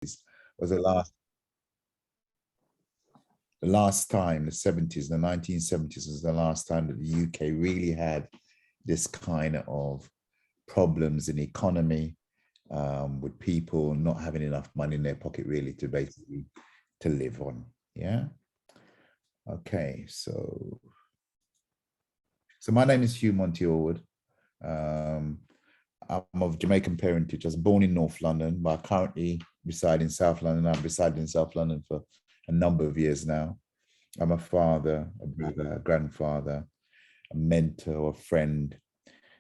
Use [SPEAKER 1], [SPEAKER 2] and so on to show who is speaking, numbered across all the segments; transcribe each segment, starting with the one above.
[SPEAKER 1] was the last time, the 70s, the 1970s was the last time that the UK really had this kind of problems in the economy, with people not having enough money in their pocket really to basically to live on. Yeah. Okay, so my name is Hugh Monty Allwood. I'm of Jamaican parentage. I was born in North London, but I currently reside in South London. I've resided in South London for a number of years now. I'm a father, a brother, a grandfather, a mentor, a friend,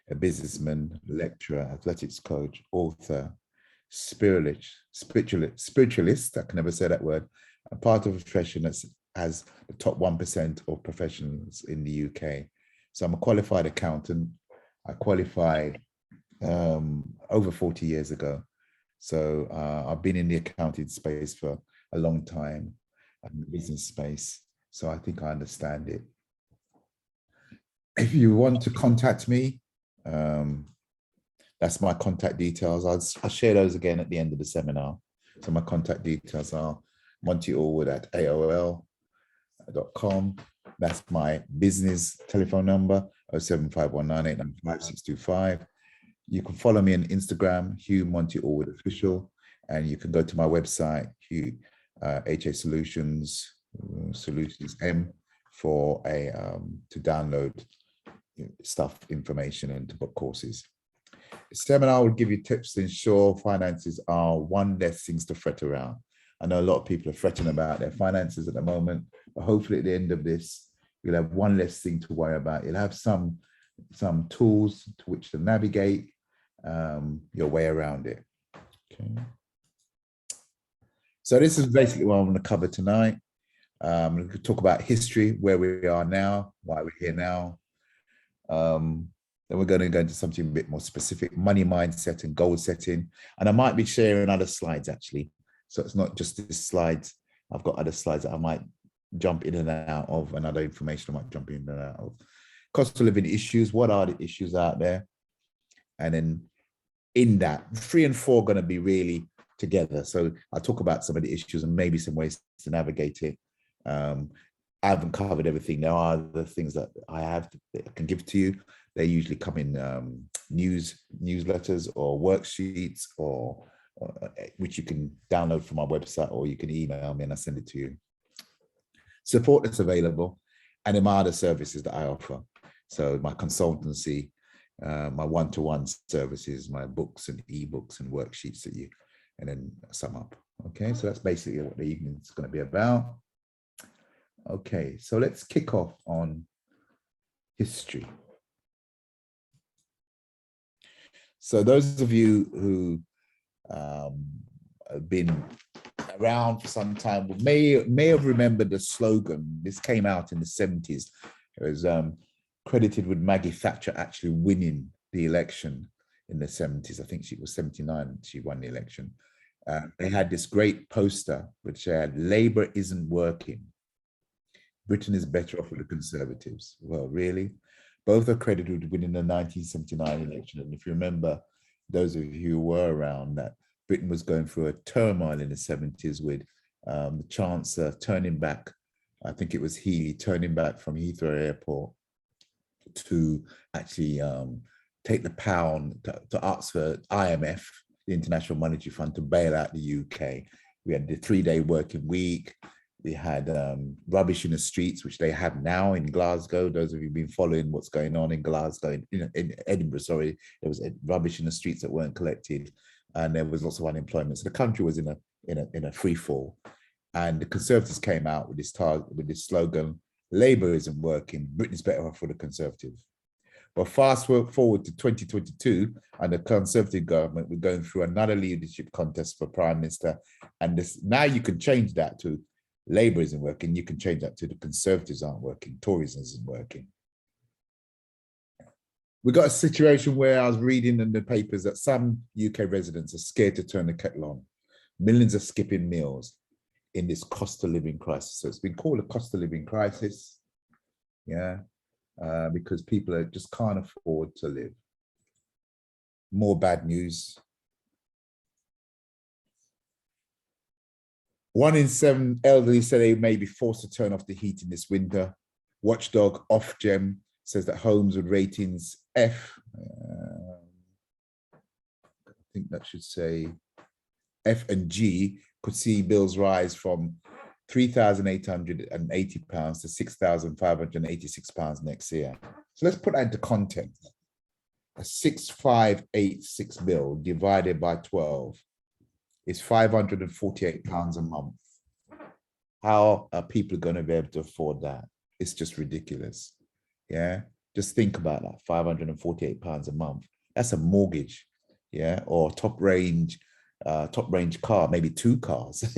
[SPEAKER 1] a businessman, lecturer, athletics coach, author, spiritualist, I can never say that word, a part of a profession that has the top 1% of professionals in the UK. So I'm a qualified accountant. I qualified over 40 years ago. So I've been in the accounting space for a long time, and the business space. So I think I understand it. If you want to contact me, that's my contact details. I'll share those again at the end of the seminar. So my contact details are montyallwood@aol.com. That's my business telephone number, 07519895625. You can follow me on Instagram, Hugh Monty Allwood Official, and you can go to my website, Hugh HA Solutions M, for to download stuff, information, and to book courses. The seminar will give you tips to ensure finances are one less things to fret around. I know a lot of people are fretting about their finances at the moment, but hopefully at the end of this, you'll have one less thing to worry about. You'll have some tools to which to navigate your way around it. Okay. So this is basically what I'm going to cover tonight. I'm going to talk about history, where we are now, why we're here now. Then we're going to go into something a bit more specific, money mindset and goal setting. And I might be sharing other slides actually. So it's not just these slides. I've got other slides that I might jump in and out of, and other information I might jump in and out of. Cost of living issues, what are the issues out there? And then in that, 3 and 4 are going to be really together. So I'll talk about some of the issues and maybe some ways to navigate it. I haven't covered everything. There are the things that I can give to you. They usually come in newsletters or worksheets, or which you can download from my website, or you can email me and I send it to you. Support that's available, and then my other services that I offer. So my consultancy, my one-to-one services, my books and ebooks and worksheets that you, and then sum up. Okay, so that's basically what the evening is going to be about. Okay, so let's kick off on history. So those of you who have been around for some time may have remembered the slogan. This came out in the 70s. It was credited with Maggie Thatcher actually winning the election in the 70s. I think she was 79, she won the election. They had this great poster which said, "Labour isn't working. Britain is better off with the Conservatives." Well, really? Both are credited with winning the 1979 election. And if you remember, those of you who were around, that Britain was going through a turmoil in the 70s with the Chancellor turning back, I think it was Healy, turning back from Heathrow Airport to actually take the pound to ask for IMF, the International Monetary Fund, to bail out the UK. We had the 3-day working week. We had rubbish in the streets, which they have now in Glasgow. Those of you who've been following what's going on in Glasgow, in Edinburgh, sorry, there was rubbish in the streets that weren't collected, and there was lots of unemployment. So the country was in a free fall, and the Conservatives came out with this slogan: "Labour isn't working. Britain's better off for the Conservatives." Well, fast forward to 2022, and the Conservative government, we're going through another leadership contest for Prime Minister, and this now you can change that to Labour isn't working. You can change that to the Conservatives aren't working. Tories isn't working. We got a situation where I was reading in the papers that some UK residents are scared to turn the kettle on. Millions are skipping meals in this cost of living crisis. So it's been called a cost of living crisis, yeah, because people just can't afford to live. More bad news. 1 in 7 elderly say they may be forced to turn off the heating this winter. Watchdog Ofgem says that homes with ratings F, I think that should say F and G, could see bills rise from £3,880 to £6,586 next year. So let's put that into context. A 6,586 bill divided by 12 is £548 a month. How are people going to be able to afford that? It's just ridiculous. Yeah, just think about that. £548 a month. That's a mortgage. Yeah, or top range car, maybe 2 cars.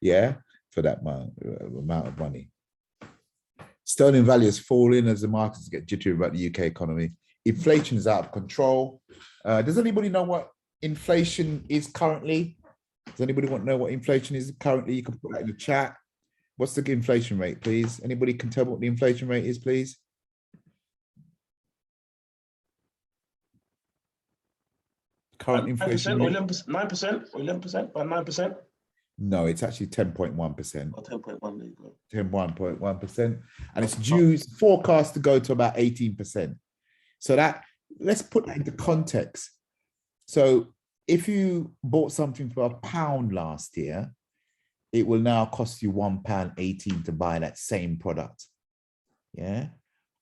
[SPEAKER 1] Yeah, for that amount of money. Sterling value has fallen as the markets get jittery about the UK economy. Inflation is out of control. Does anybody know what inflation is currently? Does anybody want to know what inflation is currently? You can put that in the chat. What's the inflation rate, please? Anybody can tell me what the inflation rate is, please? Current inflation rate?
[SPEAKER 2] 9% or 11%, by 9%?
[SPEAKER 1] No, it's actually 10.1%.
[SPEAKER 2] Oh, 10.1, there you go.
[SPEAKER 1] 10.1%. And it's due, forecast to go to about 18%. So that, let's put that into context. So if you bought something for £1 last year, it will now cost you £1.18 to buy that same product. Yeah.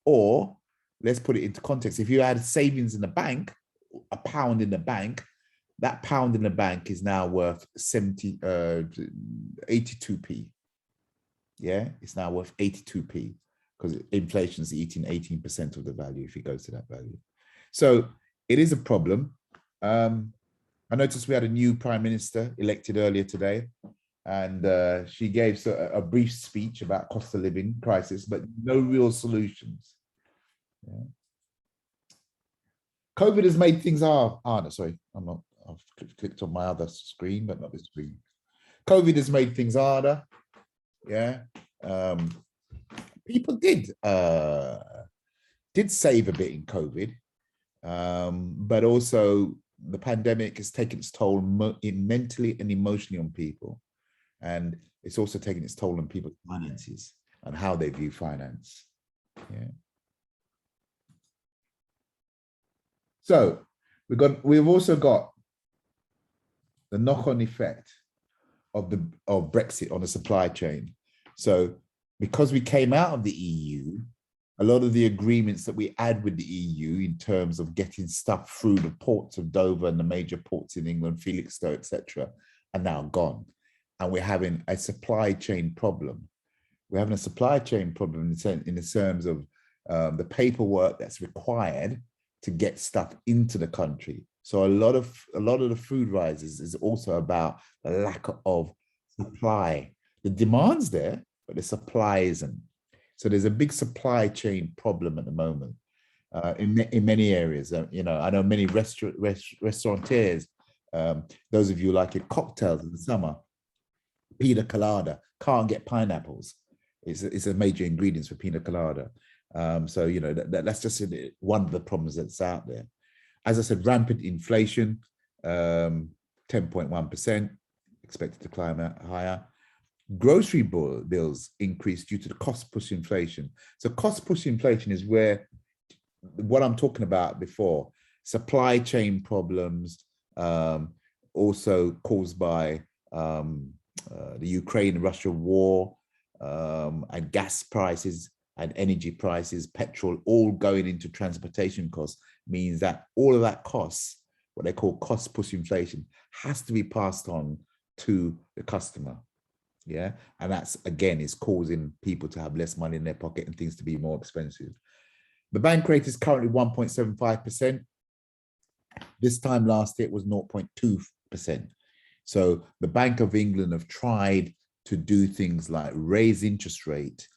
[SPEAKER 1] Or let's put it into context. If you had savings in the bank, £1 in the bank, that £1 in the bank is now worth 82p. Yeah, it's now worth 82p because inflation is eating 18% of the value if it goes to that value. So it is a problem. I noticed we had a new prime minister elected earlier today, and she gave a brief speech about cost of living crisis, but no real solutions. Yeah. COVID has made things harder. Sorry, I've clicked on my other screen, but not this screen. COVID has made things harder. Yeah. People did save a bit in COVID, but also the pandemic has taken its toll mentally and emotionally on people. And it's also taken its toll on people's finances and how they view finance. Yeah. So we've also got the knock-on effect of Brexit on the supply chain. So because we came out of the EU, a lot of the agreements that we had with the EU in terms of getting stuff through the ports of Dover and the major ports in England, Felixstowe, etc., are now gone. And we're having a supply chain problem. We're having a supply chain problem in the terms of the paperwork that's required to get stuff into the country. So a lot of the food rises is also about the lack of supply. The demand's there, but the supply isn't. So there's a big supply chain problem at the moment in many areas. You know, I know many restaurateurs. Those of you like it, cocktails in the summer, pina colada, can't get pineapples. It's a major ingredient for pina colada. So, you know, that's just one of the problems that's out there. As I said, rampant inflation, 10.1%, expected to climb higher. Grocery bills increased due to the cost push inflation. So cost push inflation is where, what I'm talking about before, supply chain problems, also caused by the Ukraine-Russia war, and gas prices and energy prices, petrol, all going into transportation costs, means that all of that costs, what they call cost push inflation, has to be passed on to the customer. Yeah, and that's, again, is causing people to have less money in their pocket and things to be more expensive. The bank rate is currently 1.75%. This time last year it was 0.2%. So the Bank of England have tried to do things like raise interest rate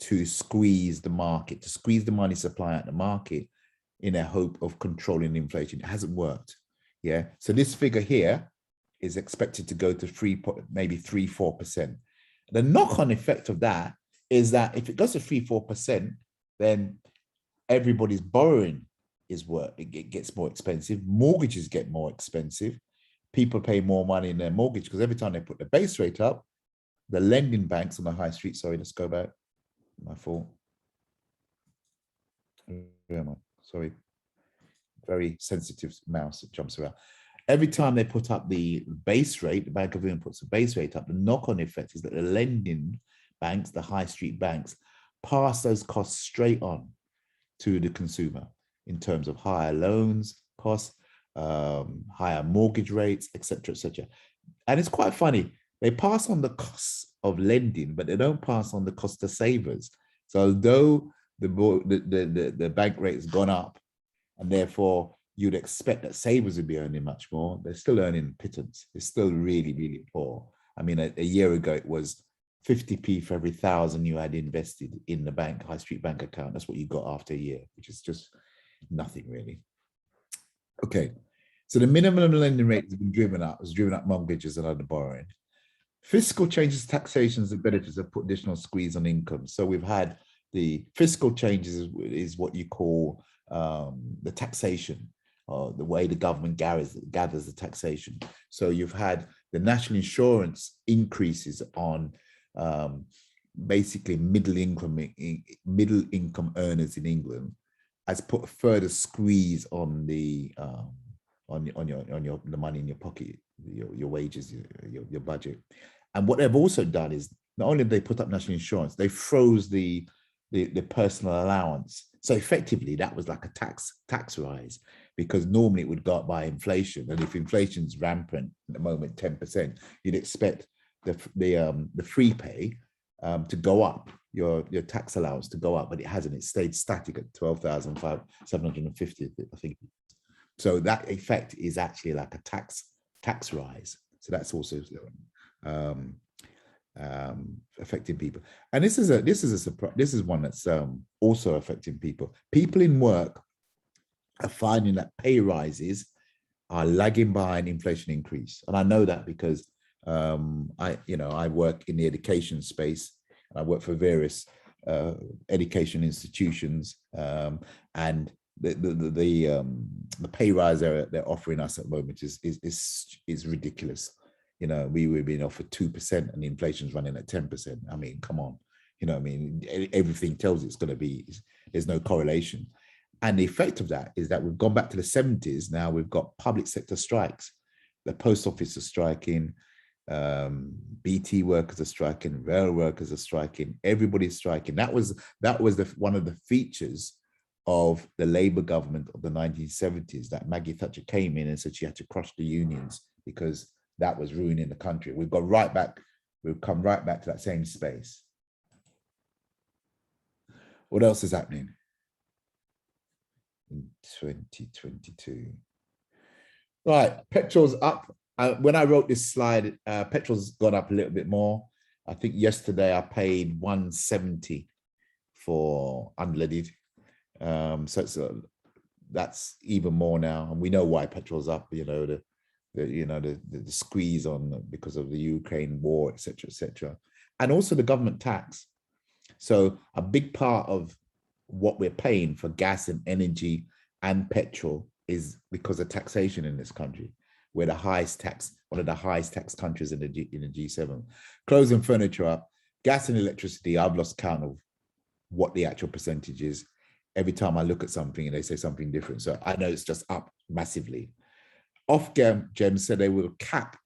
[SPEAKER 1] to squeeze the market, to squeeze the money supply out the market in a hope of controlling inflation. It hasn't worked. Yeah. So this figure here is expected to go to maybe 3-4%. The knock-on effect of that is that if it goes to 3-4%, then everybody's borrowing it gets more expensive. Mortgages get more expensive. People pay more money in their mortgage because every time they put the base rate up, the lending banks on the high street. Sorry, let's go back. My fault. Where am I? Sorry. Very sensitive mouse that jumps around. Every time they put up the base rate, the Bank of England puts the base rate up, the knock-on effect is that the lending banks, the high street banks, pass those costs straight on to the consumer in terms of higher loans costs, higher mortgage rates, etc., etc. And it's quite funny. They pass on the costs of lending, but they don't pass on the cost to savers. So though the bank rate has gone up, and therefore you'd expect that savers would be earning much more, they're still earning pittance. It's still really, really poor. I mean, a year ago, it was 50p for every 1,000 you had invested in the bank, high street bank account. That's what you got after a year, which is just nothing really. Okay, so the minimum lending rate has been driven up, mortgages and other borrowing. Fiscal changes, taxations and benefits have put additional squeeze on income. So we've had the fiscal changes is what you call the taxation, or the way the government gathers the taxation. So you've had the national insurance increases on basically middle income earners in England, has put a further squeeze on the money in your pocket, your wages, your budget. And what they've also done is not only have they put up national insurance, they froze the personal allowance. So effectively, that was like a tax rise, because normally it would go up by inflation, and if inflation's rampant at the moment, 10%, you'd expect the free pay to go up, your tax allowance to go up, but it hasn't. It stayed static at 12,750, I think. So that effect is actually like a tax rise. So that's also affecting people. And this is one that's also affecting people. People in work are finding that pay rises are lagging behind inflation increase. And I know that because I work in the education space. I work for various education institutions, and the pay rise they're offering us at the moment is ridiculous. You know, we were being offered 2% and the inflation's running at 10%. I mean, come on. You know, I mean, everything tells it's going to be, there's no correlation. And the effect of that is that we've gone back to the 70s. Now we've got public sector strikes. The post office is striking, BT workers are striking, rail workers are striking, everybody's striking. That was one of the features of the Labour government of the 1970s, that Maggie Thatcher came in and said she had to crush the unions because that was ruining the country. We've come right back to that same space. What else is happening in 2022? Right, petrol's up. When I wrote this slide, petrol's gone up a little bit more. I think yesterday I paid 170 for unleaded. So that's even more now, and we know why petrol's up. You know, the squeeze on because of the Ukraine war, etc., and also the government tax. So a big part of what we're paying for gas and energy and petrol is because of taxation in this country. We're the highest tax, one of the highest tax countries in the G7. Clothes and furniture up, gas and electricity. I've lost count of what the actual percentage is. Every time I look at something and they say something different, so I know it's just up massively. Ofgem said they will cap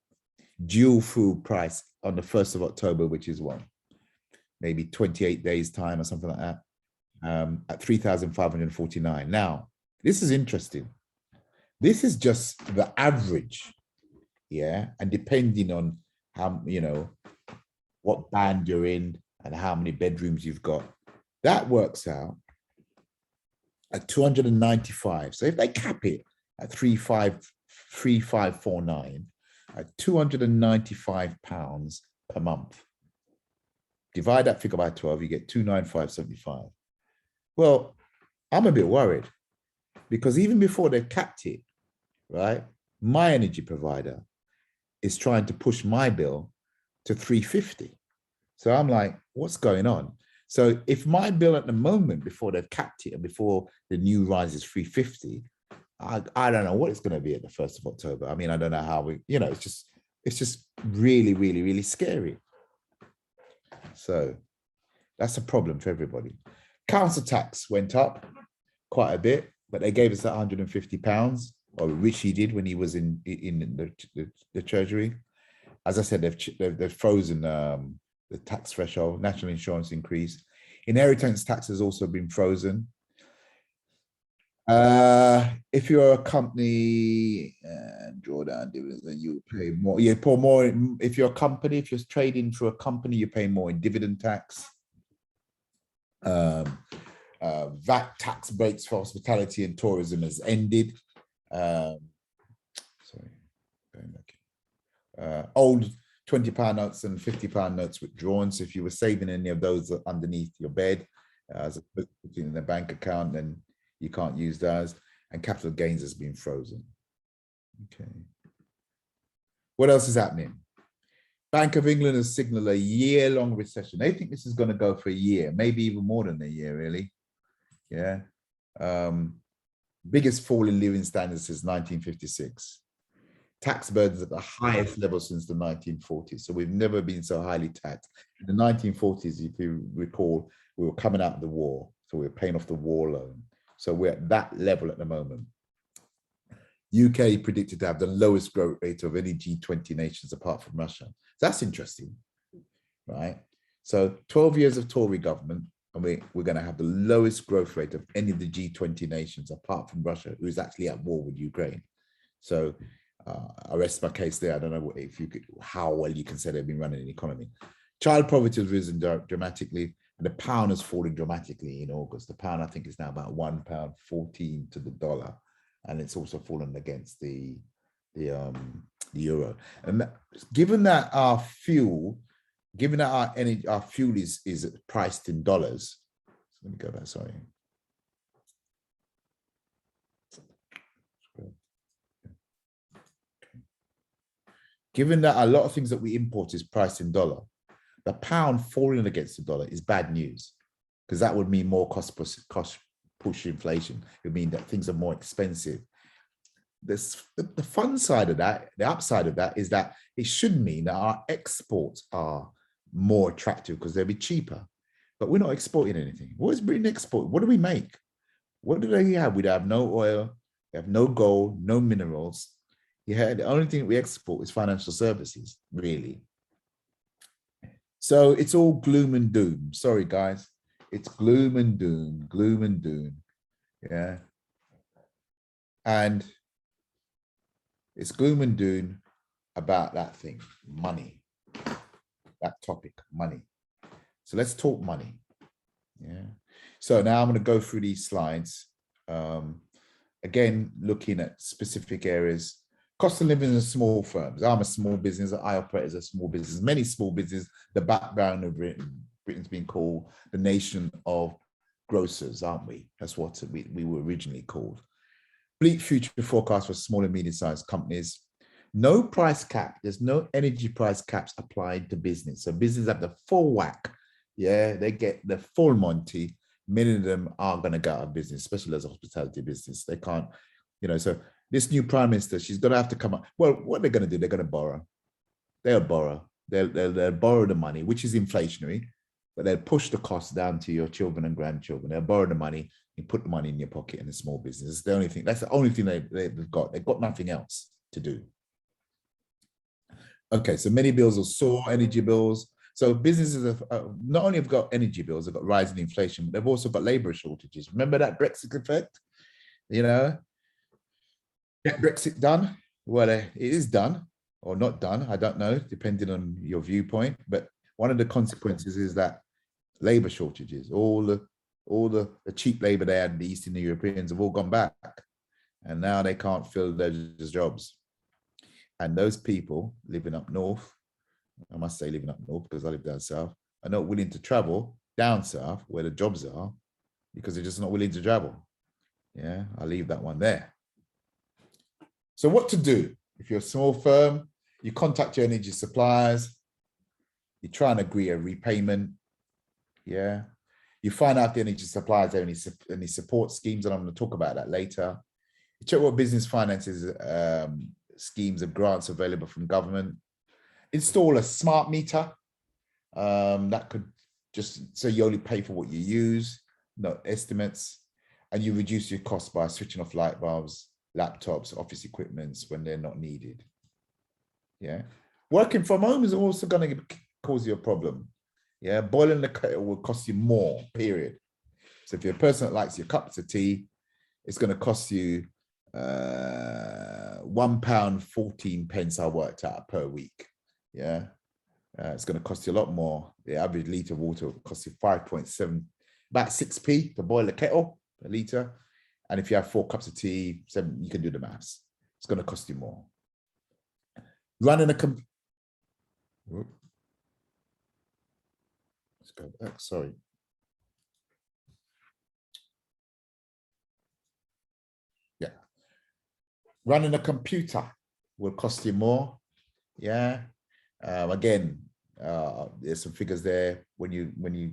[SPEAKER 1] dual fuel price on the 1st of October, which is what, maybe 28 days time or something like that, at 3,549. Now, this is interesting. This is just the average, yeah, and depending on how, what band you're in and how many bedrooms you've got, that works out at 295. So if they cap it at 3,549, at £295 per month, divide that figure by 12, you get 295.75. Well, I'm a bit worried because even before they capped it, right, my energy provider is trying to push my bill to 350. So I'm like, what's going on? So if my bill at the moment, before they've capped it and before the new rise is 350, I don't know what it's going to be at the 1st of October. I mean, I don't know how it's just really, really, really scary. So that's a problem for everybody. Council tax went up quite a bit, but they gave us that £150, or which he did when he was in the Treasury. As I said, they've frozen the tax threshold. National insurance increase. Inheritance tax has also been frozen. If you're a company, draw down dividends, then you pay more. You pay more. If you're a company, if you're trading through a company, you pay more in dividend tax. VAT tax breaks for hospitality and tourism has ended. Sorry, going back. Old £20 notes and £50 notes withdrawn. So if you were saving any of those underneath your bed, as opposed to putting in a bank account, then you can't use those. And capital gains has been frozen. Okay. What else is happening? Bank of England has signaled a year-long recession. They think this is going to go for a year, maybe even more than a year, really. Yeah. Biggest fall in living standards since 1956. Tax burdens at the highest level since the 1940s. So we've never been so highly taxed. In the 1940s, if you recall, we were coming out of the war. So we were paying off the war loan. So we're at that level at the moment. UK predicted to have the lowest growth rate of any G20 nations apart from Russia. So that's interesting, right? So 12 years of Tory government, and we're going to have the lowest growth rate of any of the G20 nations apart from Russia, who is actually at war with Ukraine. So I rest my case there. I don't know if you could, how well you can say they've been running an economy. Child poverty has risen dramatically, and the pound has fallen dramatically in August. The pound, I think, is now about £1.14 to the dollar, and it's also fallen against the euro. And given that our fuel, given that our energy, our fuel is priced in dollars. Let me go back. Sorry. Given that a lot of things that we import is priced in dollar, the pound falling against the dollar is bad news, because that would mean more cost push inflation. It would mean that things are more expensive. The fun side of that, the upside of that, is that it should mean that our exports are more attractive because they'll be cheaper. But we're not exporting anything. What is Britain export? What do we make? What do they have? We have no oil, we have no gold, no minerals. Yeah, the only thing we export is financial services, really. So it's all gloom and doom. Sorry, guys. It's gloom and doom, gloom and doom. Yeah. And it's gloom and doom about that thing, money, that topic, money. So let's talk money. Yeah. So now I'm going to go through these slides. Again, looking at specific areas. Cost of living in small firms. I'm a small business. I operate as a small business. Many small businesses. The background of Britain's been called the nation of grocers, aren't we? That's what we were originally called. Bleak future forecast for small and medium-sized companies. No price cap. There's no energy price caps applied to business. So businesses have the full whack. Yeah, they get the full Monty. Many of them are going to go out of business, especially as a hospitality business. They can't, so this new prime minister, she's going to have to come up. Well, what they're going to do, they're going to borrow. They'll borrow. They'll borrow the money, which is inflationary, but they'll push the costs down to your children and grandchildren. They'll borrow the money and put the money in your pocket in a small business. It's the only thing. That's the only thing they've got. They've got nothing else to do. Okay, so many bills will soar, energy bills. So businesses have not only have got energy bills, they've got rising inflation, but they've also got labor shortages. Remember that Brexit effect? Get Brexit done? Well, it is done or not done. I don't know, depending on your viewpoint. But one of the consequences is that labor shortages, all the cheap labor they had in the Eastern Europeans have all gone back. And now they can't fill those jobs. And those people living up north, I must say living up north because I live down south, are not willing to travel down south where the jobs are because they're just not willing to travel. Yeah, I'll leave that one there. So what to do? If you're a small firm, you contact your energy suppliers, you try and agree a repayment. Yeah, you find out the energy suppliers have any support schemes, and I'm going to talk about that later. You check what business finances schemes and grants available from government. Install a smart meter. That could just, so you only pay for what you use, no estimates, and you reduce your cost by switching off light bulbs, laptops, office equipments when they're not needed. Yeah. Working from home is also going to cause you a problem. Yeah. Boiling the kettle will cost you more, period. So if you're a person that likes your cups of tea, it's going to cost you £1.14 I worked out per week. Yeah. It's going to cost you a lot more. The average litre of water will cost you 5.7, about 6p to boil a kettle, a litre. And if you have 4 cups of tea, 7, you can do the maths. It's going to cost you more. Running a let's go back, sorry. Yeah. Running a computer will cost you more. Yeah. Again, there's some figures there. When we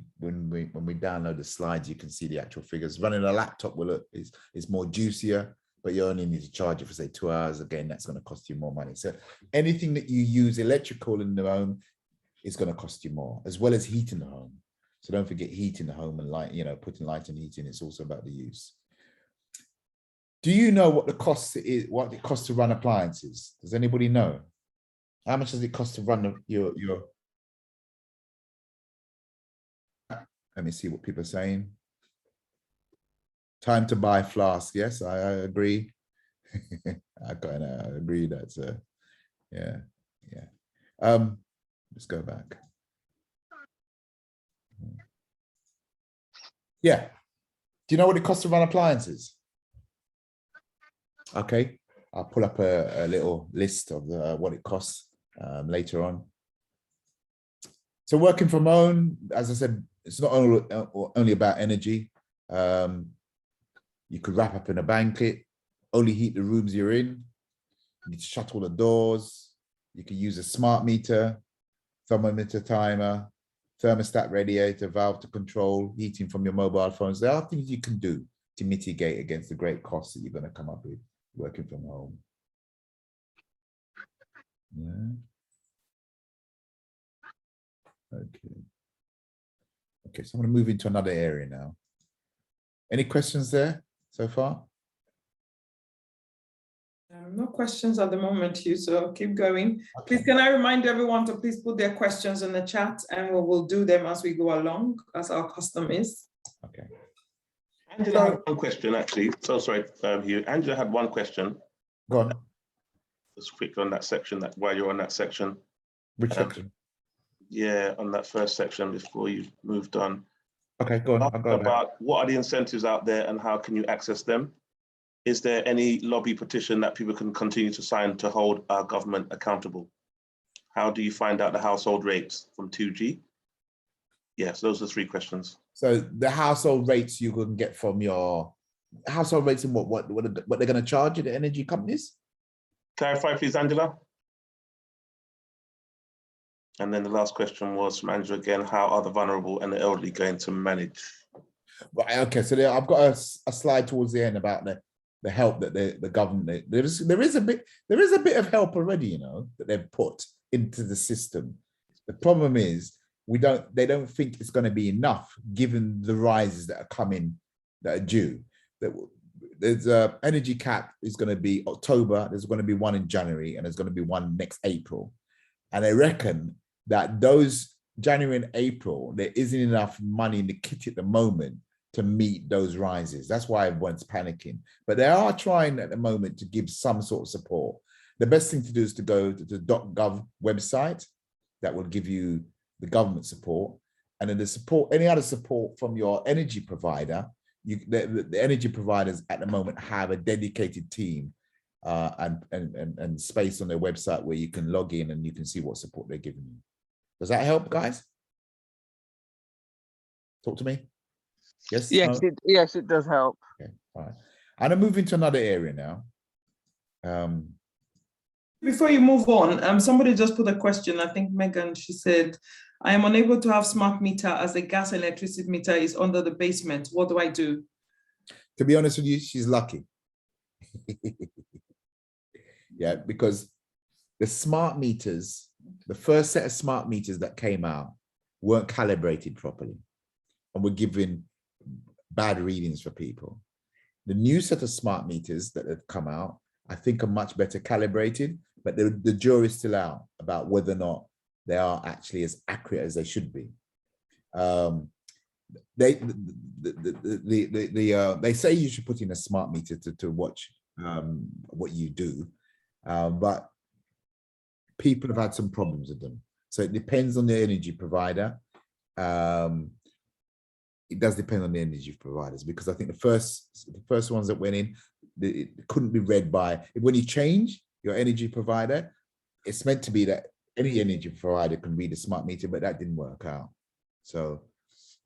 [SPEAKER 1] download the slides, you can see the actual figures. Running a laptop is more juicier, but you only need to charge it for say 2 hours. Again, that's going to cost you more money. So anything that you use electrical in the home is going to cost you more, as well as heating the home. So don't forget heating the home and light, putting light and heating. It's also about the use. Do you know what the cost is? What it costs to run appliances? Does anybody know? How much does it cost to run your? Let me see what people are saying. Time to buy flask. Yes, I agree. I kind of agree. That's yeah. Let's go back. Yeah. Do you know what it costs to run appliances? Okay, I'll pull up a little list of what it costs later on. So working from home, as I said, it's not only about energy. You could wrap up in a blanket, only heat the rooms you're in. You need to shut all the doors. You can use a smart meter, thermometer timer, thermostat radiator, valve to control heating from your mobile phones. There are things you can do to mitigate against the great costs that you're going to come up with working from home. Yeah. Okay, so I'm going to move into another area now. Any questions there so far?
[SPEAKER 3] No questions at the moment, Hugh, so keep going.
[SPEAKER 1] Okay.
[SPEAKER 3] Please, can I remind everyone to please put their questions in the chat, and we will do them as we go along, as our custom is.
[SPEAKER 1] Okay.
[SPEAKER 2] Angela had one question, actually. So sorry, Hugh. Angela had one question.
[SPEAKER 1] Go on.
[SPEAKER 2] Just quick on that section, while you're on that section.
[SPEAKER 1] Which section?
[SPEAKER 2] Yeah, on that first section before you moved on.
[SPEAKER 1] Okay, go on. I'll go
[SPEAKER 2] about what are the incentives out there and how can you access them? Is there any lobby petition that people can continue to sign to hold our government accountable? How do you find out the household rates from 2G? Yes, those are 3 questions.
[SPEAKER 1] So the household rates you can get from your household rates and what they're going to charge you, the energy companies?
[SPEAKER 2] Clarify, please, Angela. And then the last question was from Angela again, how are the vulnerable and the elderly going to manage? Right,
[SPEAKER 1] okay, so I've got a slide towards the end about the help that the government, there is a bit of help already, that they've put into the system. The problem is they don't think it's going to be enough given the rises that are coming, that are due. There's a energy cap is going to be October, there's going to be one in January, and there's going to be one next April. And they reckon that those January and April, there isn't enough money in the kit at the moment to meet those rises. That's why everyone's panicking. But they are trying at the moment to give some sort of support. The best thing to do is to go to the .gov website that will give you the government support. And then the support, any other support from your energy provider, the energy providers at the moment have a dedicated team and space on their website where you can log in and you can see what support they're giving you. Does that help, guys? Talk to me. Yes.
[SPEAKER 4] Yes,
[SPEAKER 1] no?
[SPEAKER 4] yes, it does help.
[SPEAKER 1] Okay. All right. I'm gonna move into another area now.
[SPEAKER 3] Before you move on, somebody just put a question. I think Megan, she said, I am unable to have smart meter as the gas and electricity meter is under the basement. What do I do?
[SPEAKER 1] To be honest with you, she's lucky. Yeah, because the smart meters, the first set of smart meters that came out weren't calibrated properly and were giving bad readings for people. The new set of smart meters that have come out, I think, are much better calibrated, but the jury's still out about whether or not they are actually as accurate as they should be. They say you should put in a smart meter to watch what you do, but people have had some problems with them. So it depends on the energy provider. It does depend on the energy providers, because I think the first ones that went in, it couldn't be read by, when you change your energy provider, it's meant to be that any energy provider can read a smart meter, but that didn't work out. So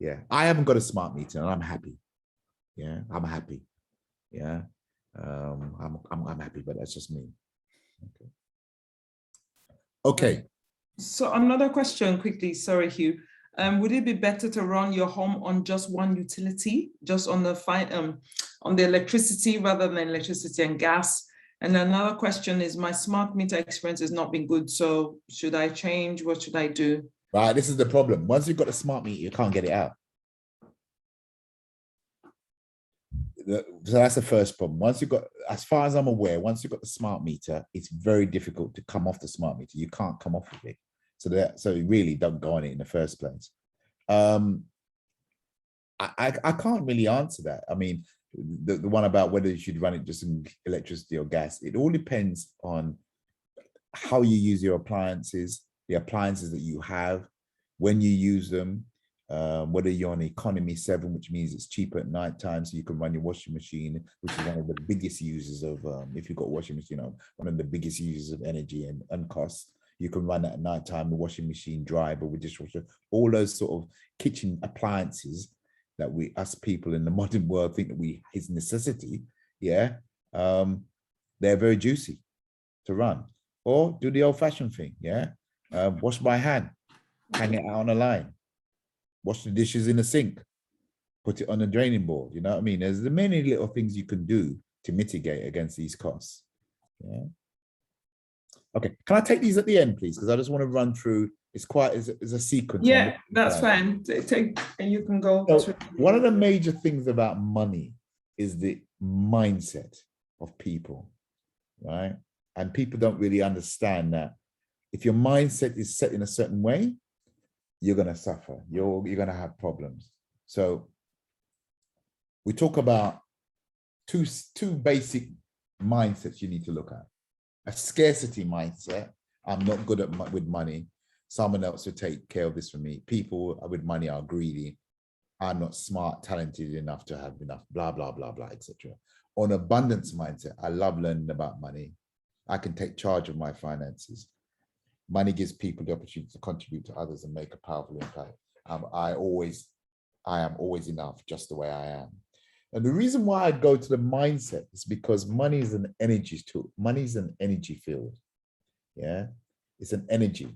[SPEAKER 1] yeah, I haven't got a smart meter and I'm happy. Yeah, I'm happy. Yeah, I'm happy, but that's just me. Okay.
[SPEAKER 3] So another question quickly, sorry, Hugh. Would it be better to run your home on just one utility, just on the electricity rather than electricity and gas? And another question is, my smart meter experience has not been good, so should I change? What should I do?
[SPEAKER 1] Right, this is the problem. Once you've got a smart meter, you can't get it out. So that's the first problem. Once you've got, as far as I'm aware, once you've got the smart meter, it's very difficult to come off the smart meter. You can't come off of it. So you really don't go on it in the first place. I can't really answer that. I mean, the one about whether you should run it just in electricity or gas, it all depends on how you use your appliances, the appliances that you have, when you use them, whether you're on economy 7, which means it's cheaper at night time, so you can run your washing machine, which is one of the biggest users of, if you've got washing machine, one of the biggest users of energy and costs. You can run at night time, the washing machine, dryer, with dishwasher, all those sort of kitchen appliances that us people in the modern world think that is necessity. Yeah, they're very juicy to run. Or do the old-fashioned thing. Yeah, wash by hand, hang it out on a line, wash the dishes in the sink, put it on a draining board. You know what I mean? There's many little things you can do to mitigate against these costs. Yeah. Okay, can I take these at the end, please? Because I just want to run through. It's a sequence.
[SPEAKER 3] Yeah, that's fine. Take, and you can go.
[SPEAKER 1] So one of the major things about money is the mindset of people, right? And people don't really understand that if your mindset is set in a certain way, you're going to suffer. You're going to have problems. So we talk about two basic mindsets you need to look at. A scarcity mindset. I'm not good with money. Someone else will take care of this for me. People with money are greedy. I'm not smart, talented enough to have enough, blah, blah, blah, blah, etc. On abundance mindset, I love learning about money. I can take charge of my finances. Money gives people the opportunity to contribute to others and make a powerful impact. I am always enough just the way I am. And the reason why I go to the mindset is because money is an energy tool. Money is an energy field. Yeah, it's an energy.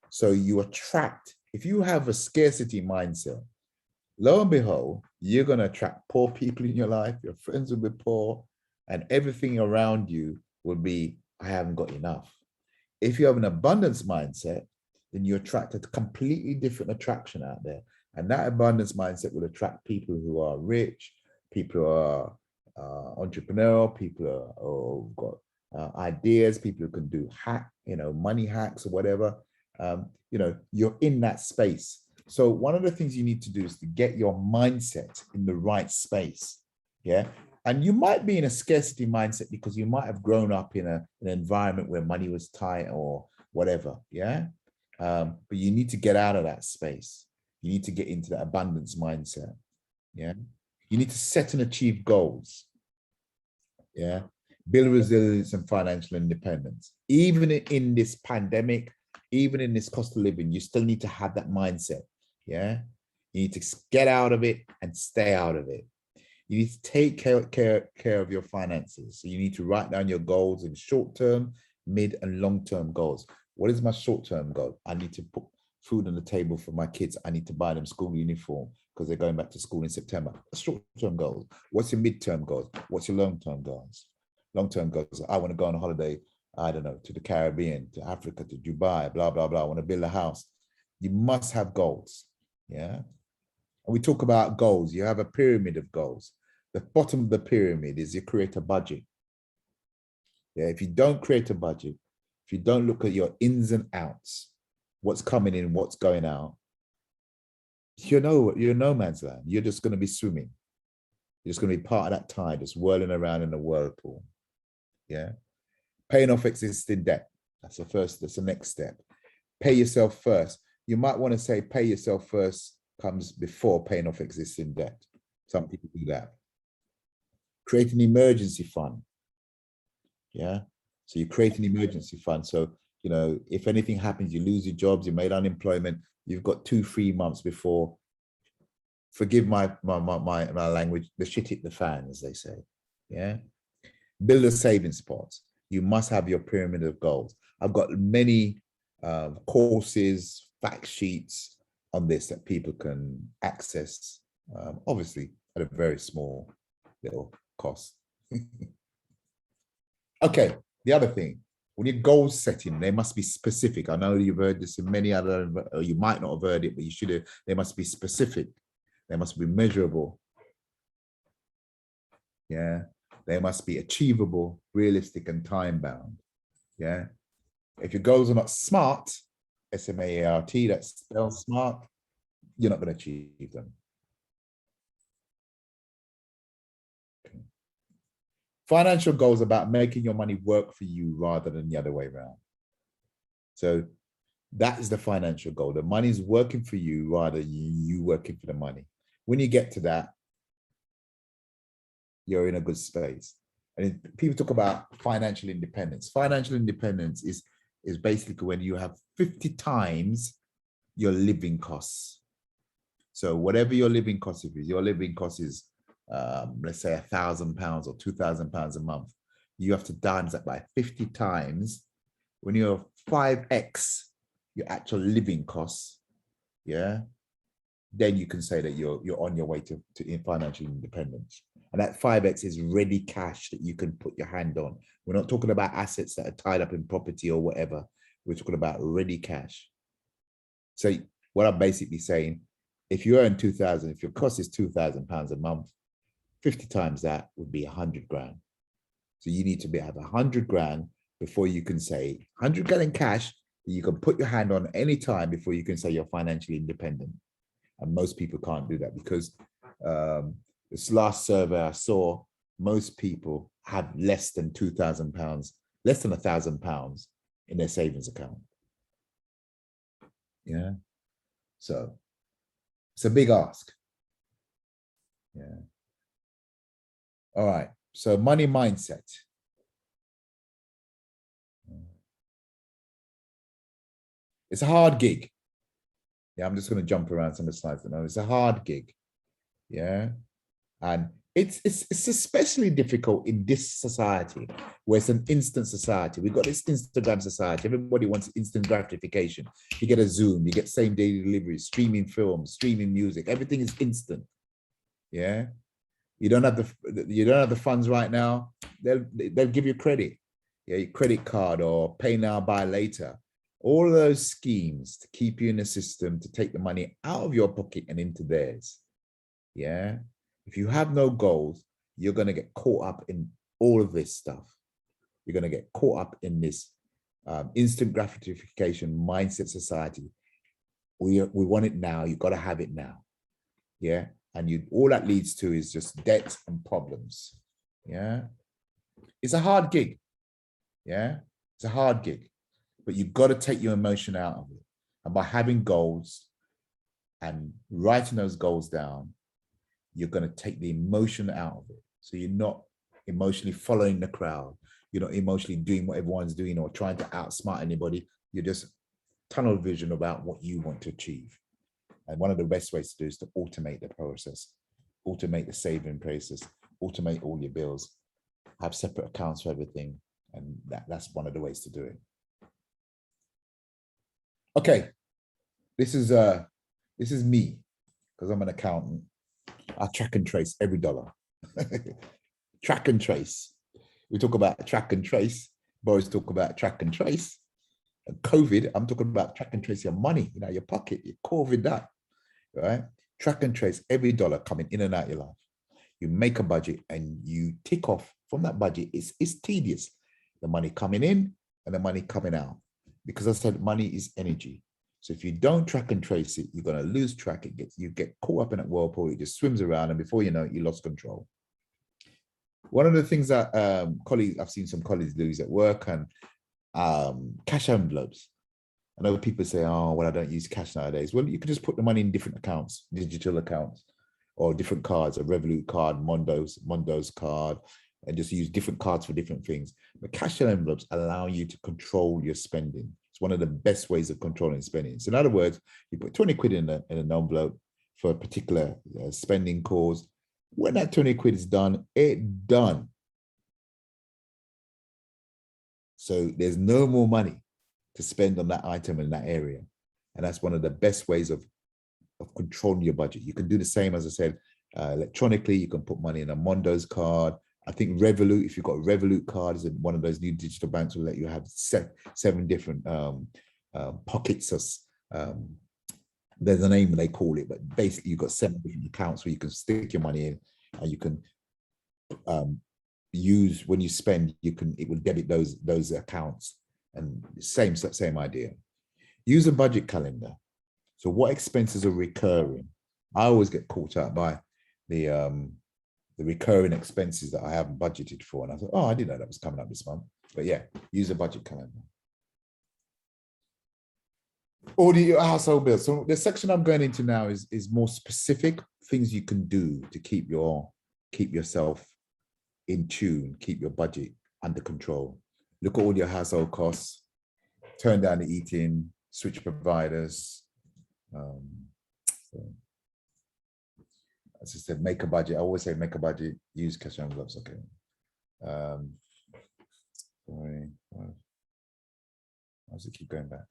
[SPEAKER 1] So you attract, if you have a scarcity mindset, lo and behold, you're going to attract poor people in your life. Your friends will be poor and everything around you will be, I haven't got enough. If you have an abundance mindset, then you attract a completely different attraction out there. And that abundance mindset will attract people who are rich, people who are entrepreneurial, people who've got ideas, people who can do money hacks or whatever. You're in that space. So one of the things you need to do is to get your mindset in the right space. Yeah. And you might be in a scarcity mindset because you might have grown up in an environment where money was tight or whatever. Yeah. But you need to get out of that space. You need to get into that abundance mindset. Yeah. You need to set and achieve goals. Yeah. Build resilience and financial independence. Even in this pandemic, even in this cost of living, you still need to have that mindset. Yeah. You need to get out of it and stay out of it. You need to take care of your finances. So you need to write down your goals in short-term, mid and long-term goals. What is my short-term goal? I need to put food on the table for my kids. I need to buy them school uniform because they're going back to school in September. Short-term goals. What's your mid-term goals? What's your long-term goals? Long-term goals. I want to go on a holiday, I don't know, to the Caribbean, to Africa, to Dubai, blah, blah, blah. I want to build a house. You must have goals. Yeah. And we talk about goals. You have a pyramid of goals. The bottom of the pyramid is you create a budget. Yeah. If you don't create a budget, if you don't look at your ins and outs, what's coming in, what's going out, you're no man's land. You're just going to be swimming. You're just going to be part of that tide, just whirling around in a whirlpool. Yeah. Paying off existing debt. That's the next step. Pay yourself first. You might want to say pay yourself first comes before paying off existing debt. Some people do that. Create an emergency fund. Yeah. So you create an emergency fund. So, you know, if anything happens, you lose your jobs, you're made unemployment, you've got 2-3 months before, forgive my language, the shit hit the fan, as they say. Yeah. Build a savings pot. You must have your pyramid of goals. I've got many courses, fact sheets on this that people can access, obviously at a very small little cost. Okay, the other thing, when you're goal setting, they must be specific. I know you've heard this in many other, or you might not have heard it, but you should have. They must be specific. They must be measurable. Yeah, they must be achievable, realistic, and time-bound. Yeah, if your goals are not SMART, S-M-A-R-T, that spells smart, you're not going to achieve them. Okay. Financial goals are about making your money work for you rather than the other way around. So that is the financial goal. The money is working for you rather than you working for the money. When you get to that, you're in a good space. And people talk about financial independence. Financial independence is basically when you have 50 times your living costs. So whatever your living cost is, your living cost is, let's say £1,000 or £2,000 a month. You have to times that by 50 times. When you're 5x your actual living costs, yeah, then you can say that you're on your way to financial independence. And that 5x is ready cash that you can put your hand on. We're not talking about assets that are tied up in property or whatever. We're talking about ready cash. So what I'm basically saying, if you earn 2,000, if your cost is £2,000 a month, 50 times that would be 100 grand. So you need to have 100 grand before you can say 100 grand in cash that you can put your hand on any time before you can say you're financially independent. And most people can't do that because this last survey I saw, most people have less than £2,000, less than £1,000 in their savings account. Yeah. So it's a big ask. Yeah. All right. So money mindset. It's a hard gig. Yeah, I'm just going to jump around some of the slides. No, it's a hard gig. Yeah. And it's especially difficult in this society where it's an instant society. We've got this Instagram society. Everybody wants instant gratification. You get a Zoom, you get same day delivery, streaming films, streaming music. Everything is instant. Yeah. You don't have the funds right now. They'll give you credit. Yeah, your credit card or pay now, buy later. All of those schemes to keep you in the system, to take the money out of your pocket and into theirs. Yeah. If you have no goals, you're going to get caught up in all of this stuff. You're going to get caught up in this instant gratification mindset society. We want it now. You've got to have it now. Yeah. And all that leads to is just debt and problems. Yeah. It's a hard gig. Yeah. It's a hard gig, but you've got to take your emotion out of it. And by having goals and writing those goals down, you're going to take the emotion out of it. So you're not emotionally following the crowd. You're not emotionally doing what everyone's doing or trying to outsmart anybody. You're just tunnel vision about what you want to achieve. And one of the best ways to do is to automate the process, automate the saving process, automate all your bills, have separate accounts for everything. And that's one of the ways to do it. Okay, this is me, because I'm an accountant. I track and trace every dollar. Track and trace. We talk about track and trace. Boys talk about track and trace. COVID, I'm talking about track and trace your money, your pocket, your COVID that, right? Track and trace every dollar coming in and out of your life. You make a budget and you tick off from that budget. It's tedious. The money coming in and the money coming out. Because I said money is energy. So if you don't track and trace it, you're going to lose track. You get caught up in that whirlpool. It just swims around, and before you know it, you lost control. One of the things that I've seen some colleagues do is at work and cash envelopes. I know people say, oh, well, I don't use cash nowadays. Well, you can just put the money in different accounts, digital accounts, or different cards, a Revolut card, Mondo's card, and just use different cards for different things. But cash envelopes allow you to control your spending. It's one of the best ways of controlling spending. So in other words, you put 20 quid in an envelope for a particular spending cause. When that 20 quid is done, it's done. So there's no more money to spend on that item in that area. And that's one of the best ways of controlling your budget. You can do the same, as I said, electronically. You can put money in a Mondo's card. I think Revolut, if you've got a Revolut card, is one of those new digital banks will let you have seven different pockets. There's a name they call it, but basically you've got 7 different accounts where you can stick your money in, and you can use when you spend. It will debit those accounts, and same idea. Use a budget calendar. So what expenses are recurring? I always get caught out by the recurring expenses that I haven't budgeted for. And I thought, oh, I didn't know that was coming up this month. But yeah, use a budget calendar. Audit your household bills. So the section I'm going into now is more specific things you can do to keep yourself in tune, keep your budget under control. Look at all your household costs, turn down the eating, switch providers. So, as I said, make a budget. I always say make a budget, use cash envelopes. Okay. Sorry. Why does it keep going back?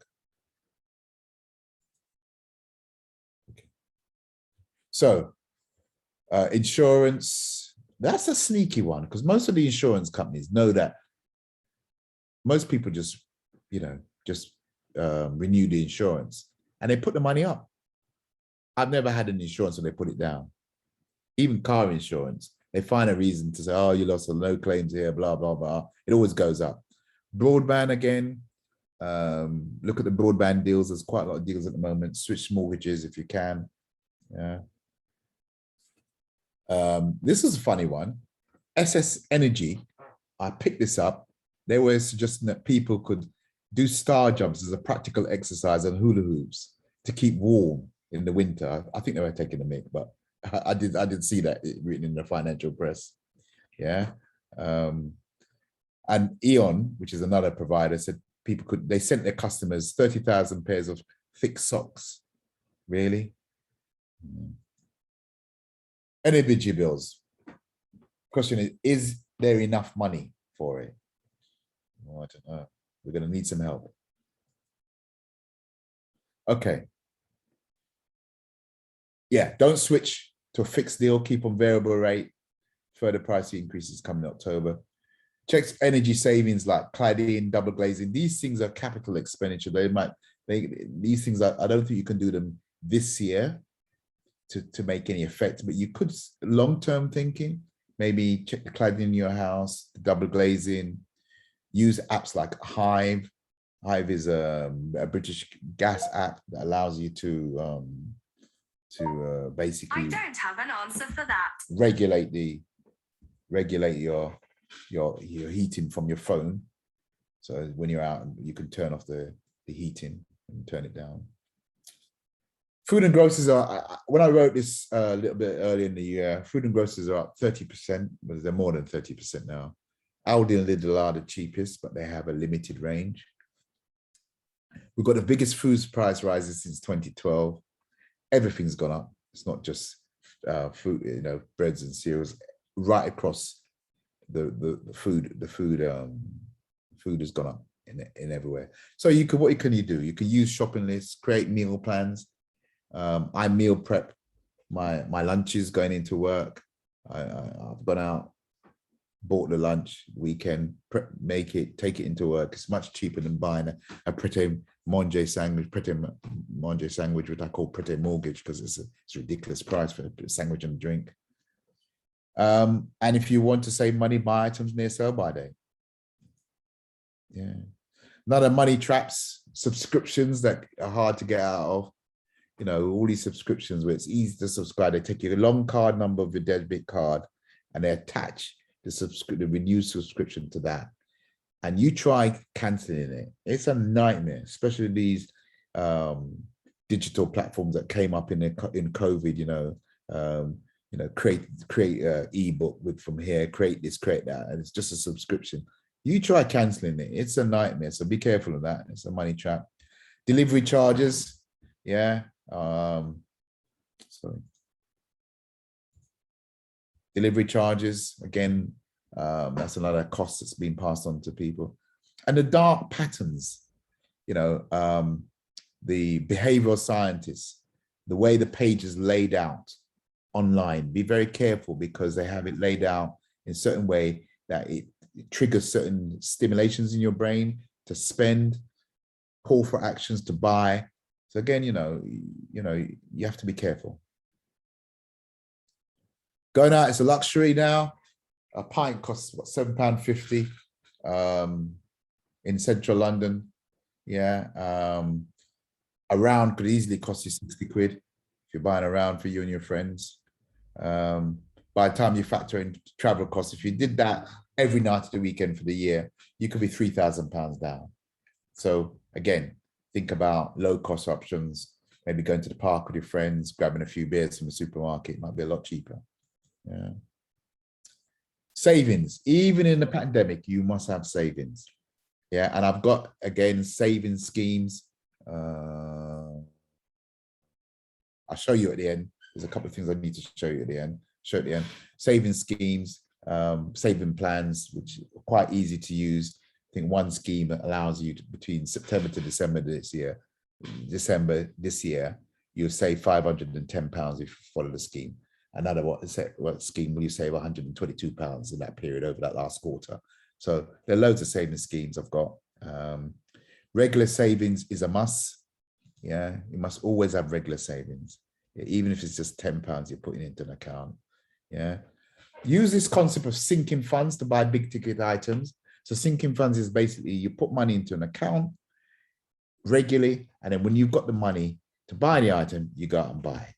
[SPEAKER 1] Okay. So, insurance, that's a sneaky one, because most of the insurance companies know that most people just renew the insurance and they put the money up. I've never had an insurance when they put it down. Even car insurance, they find a reason to say, oh, you lost no claims here, blah, blah, blah. It always goes up. Broadband again, look at the broadband deals. There's quite a lot of deals at the moment. Switch mortgages if you can. Yeah. This is a funny one. SS Energy, I picked this up. They were suggesting that people could do star jumps as a practical exercise on hula hoops to keep warm in the winter. I think they were taking a mick, but I did see that written in the financial press. Yeah. And Eon, which is another provider, said they sent their customers 30,000 pairs of thick socks. Really? Energy bills. Question is there enough money for it? Oh, I don't know. We're going to need some help. Okay. Yeah, don't switch to a fixed deal. Keep on variable rate. Further price increases coming in October. Check energy savings like cladding, double glazing. These things are capital expenditure. These things I don't think you can do them this year to make any effect, but you could, long-term thinking, maybe check the cladding in your house, the double glazing, use apps like Hive. Hive is a British gas app that allows you to basically, I don't have an answer for that. Regulate your heating from your phone. So when you're out, you can turn off the heating and turn it down. Food and groceries are, when I wrote this a little bit earlier in the year, food and groceries are up 30%, but they're more than 30% now. Aldi and Lidl are the cheapest, but they have a limited range. We've got the biggest food price rises since 2012. Everything's gone up. It's not just food, breads and cereals. Right across the food has gone up in everywhere. So what can you do? You can use shopping lists, create meal plans. I meal prep my lunches going into work. I've gone out bought the lunch, weekend, make it, take it into work. It's much cheaper than buying a Pret Manger sandwich, which I call Pret Mortgage because it's a ridiculous price for a sandwich and a drink. And if you want to save money, buy items near sell-by date. Yeah. Another money traps, subscriptions that are hard to get out of. You know, all these subscriptions where it's easy to subscribe. They take your long card number of your debit card and they attach the renewed subscription to that. And you try canceling it. It's a nightmare, especially these digital platforms that came up in COVID, create ebook from here, create this, create that, and it's just a subscription. You try canceling it, it's a nightmare. So be careful of that. It's a money trap. Delivery charges, yeah. Delivery charges, again, that's another cost that's been passed on to people. And the dark patterns, the behavioral scientists, the way the page is laid out online, be very careful because they have it laid out in a certain way that it triggers certain stimulations in your brain to spend, call for actions to buy. So again, you have to be careful. Going out is a luxury now. A pint costs what, £7.50 in central London. Yeah. A round could easily cost you 60 quid if you're buying a round for you and your friends. By the time you factor in travel costs, if you did that every night of the weekend for the year, you could be £3,000 down. So again, think about low cost options, maybe going to the park with your friends, grabbing a few beers from the supermarket might be a lot cheaper. Yeah. Savings, even in the pandemic, you must have savings. Yeah, and I've got, again, savings schemes. I'll show you at the end. There's a couple of things I need to show you at the end. Savings schemes, saving plans, which are quite easy to use. I think one scheme that allows you to, between September to December this year, you'll save £510 if you follow the scheme. Another what scheme will you save £122 in that period over that last quarter? So there are loads of savings schemes I've got. Regular savings is a must. Yeah, you must always have regular savings. Yeah, even if it's just £10 you're putting into an account. Yeah. Use this concept of sinking funds to buy big ticket items. So sinking funds is basically you put money into an account regularly, and then when you've got the money to buy the item, you go out and buy it.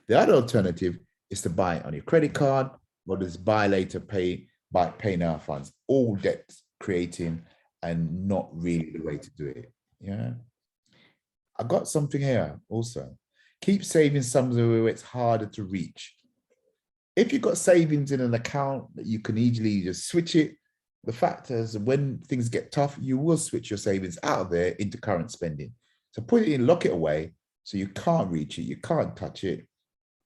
[SPEAKER 1] The other alternative is to buy it on your credit card, or just buy later, pay now funds, all debt creating and not really the way to do it. Yeah. I got something here also. Keep saving somewhere where it's harder to reach. If you've got savings in an account that you can easily just switch it, the fact is when things get tough, you will switch your savings out of there into current spending. So put it in, lock it away so you can't reach it, you can't touch it.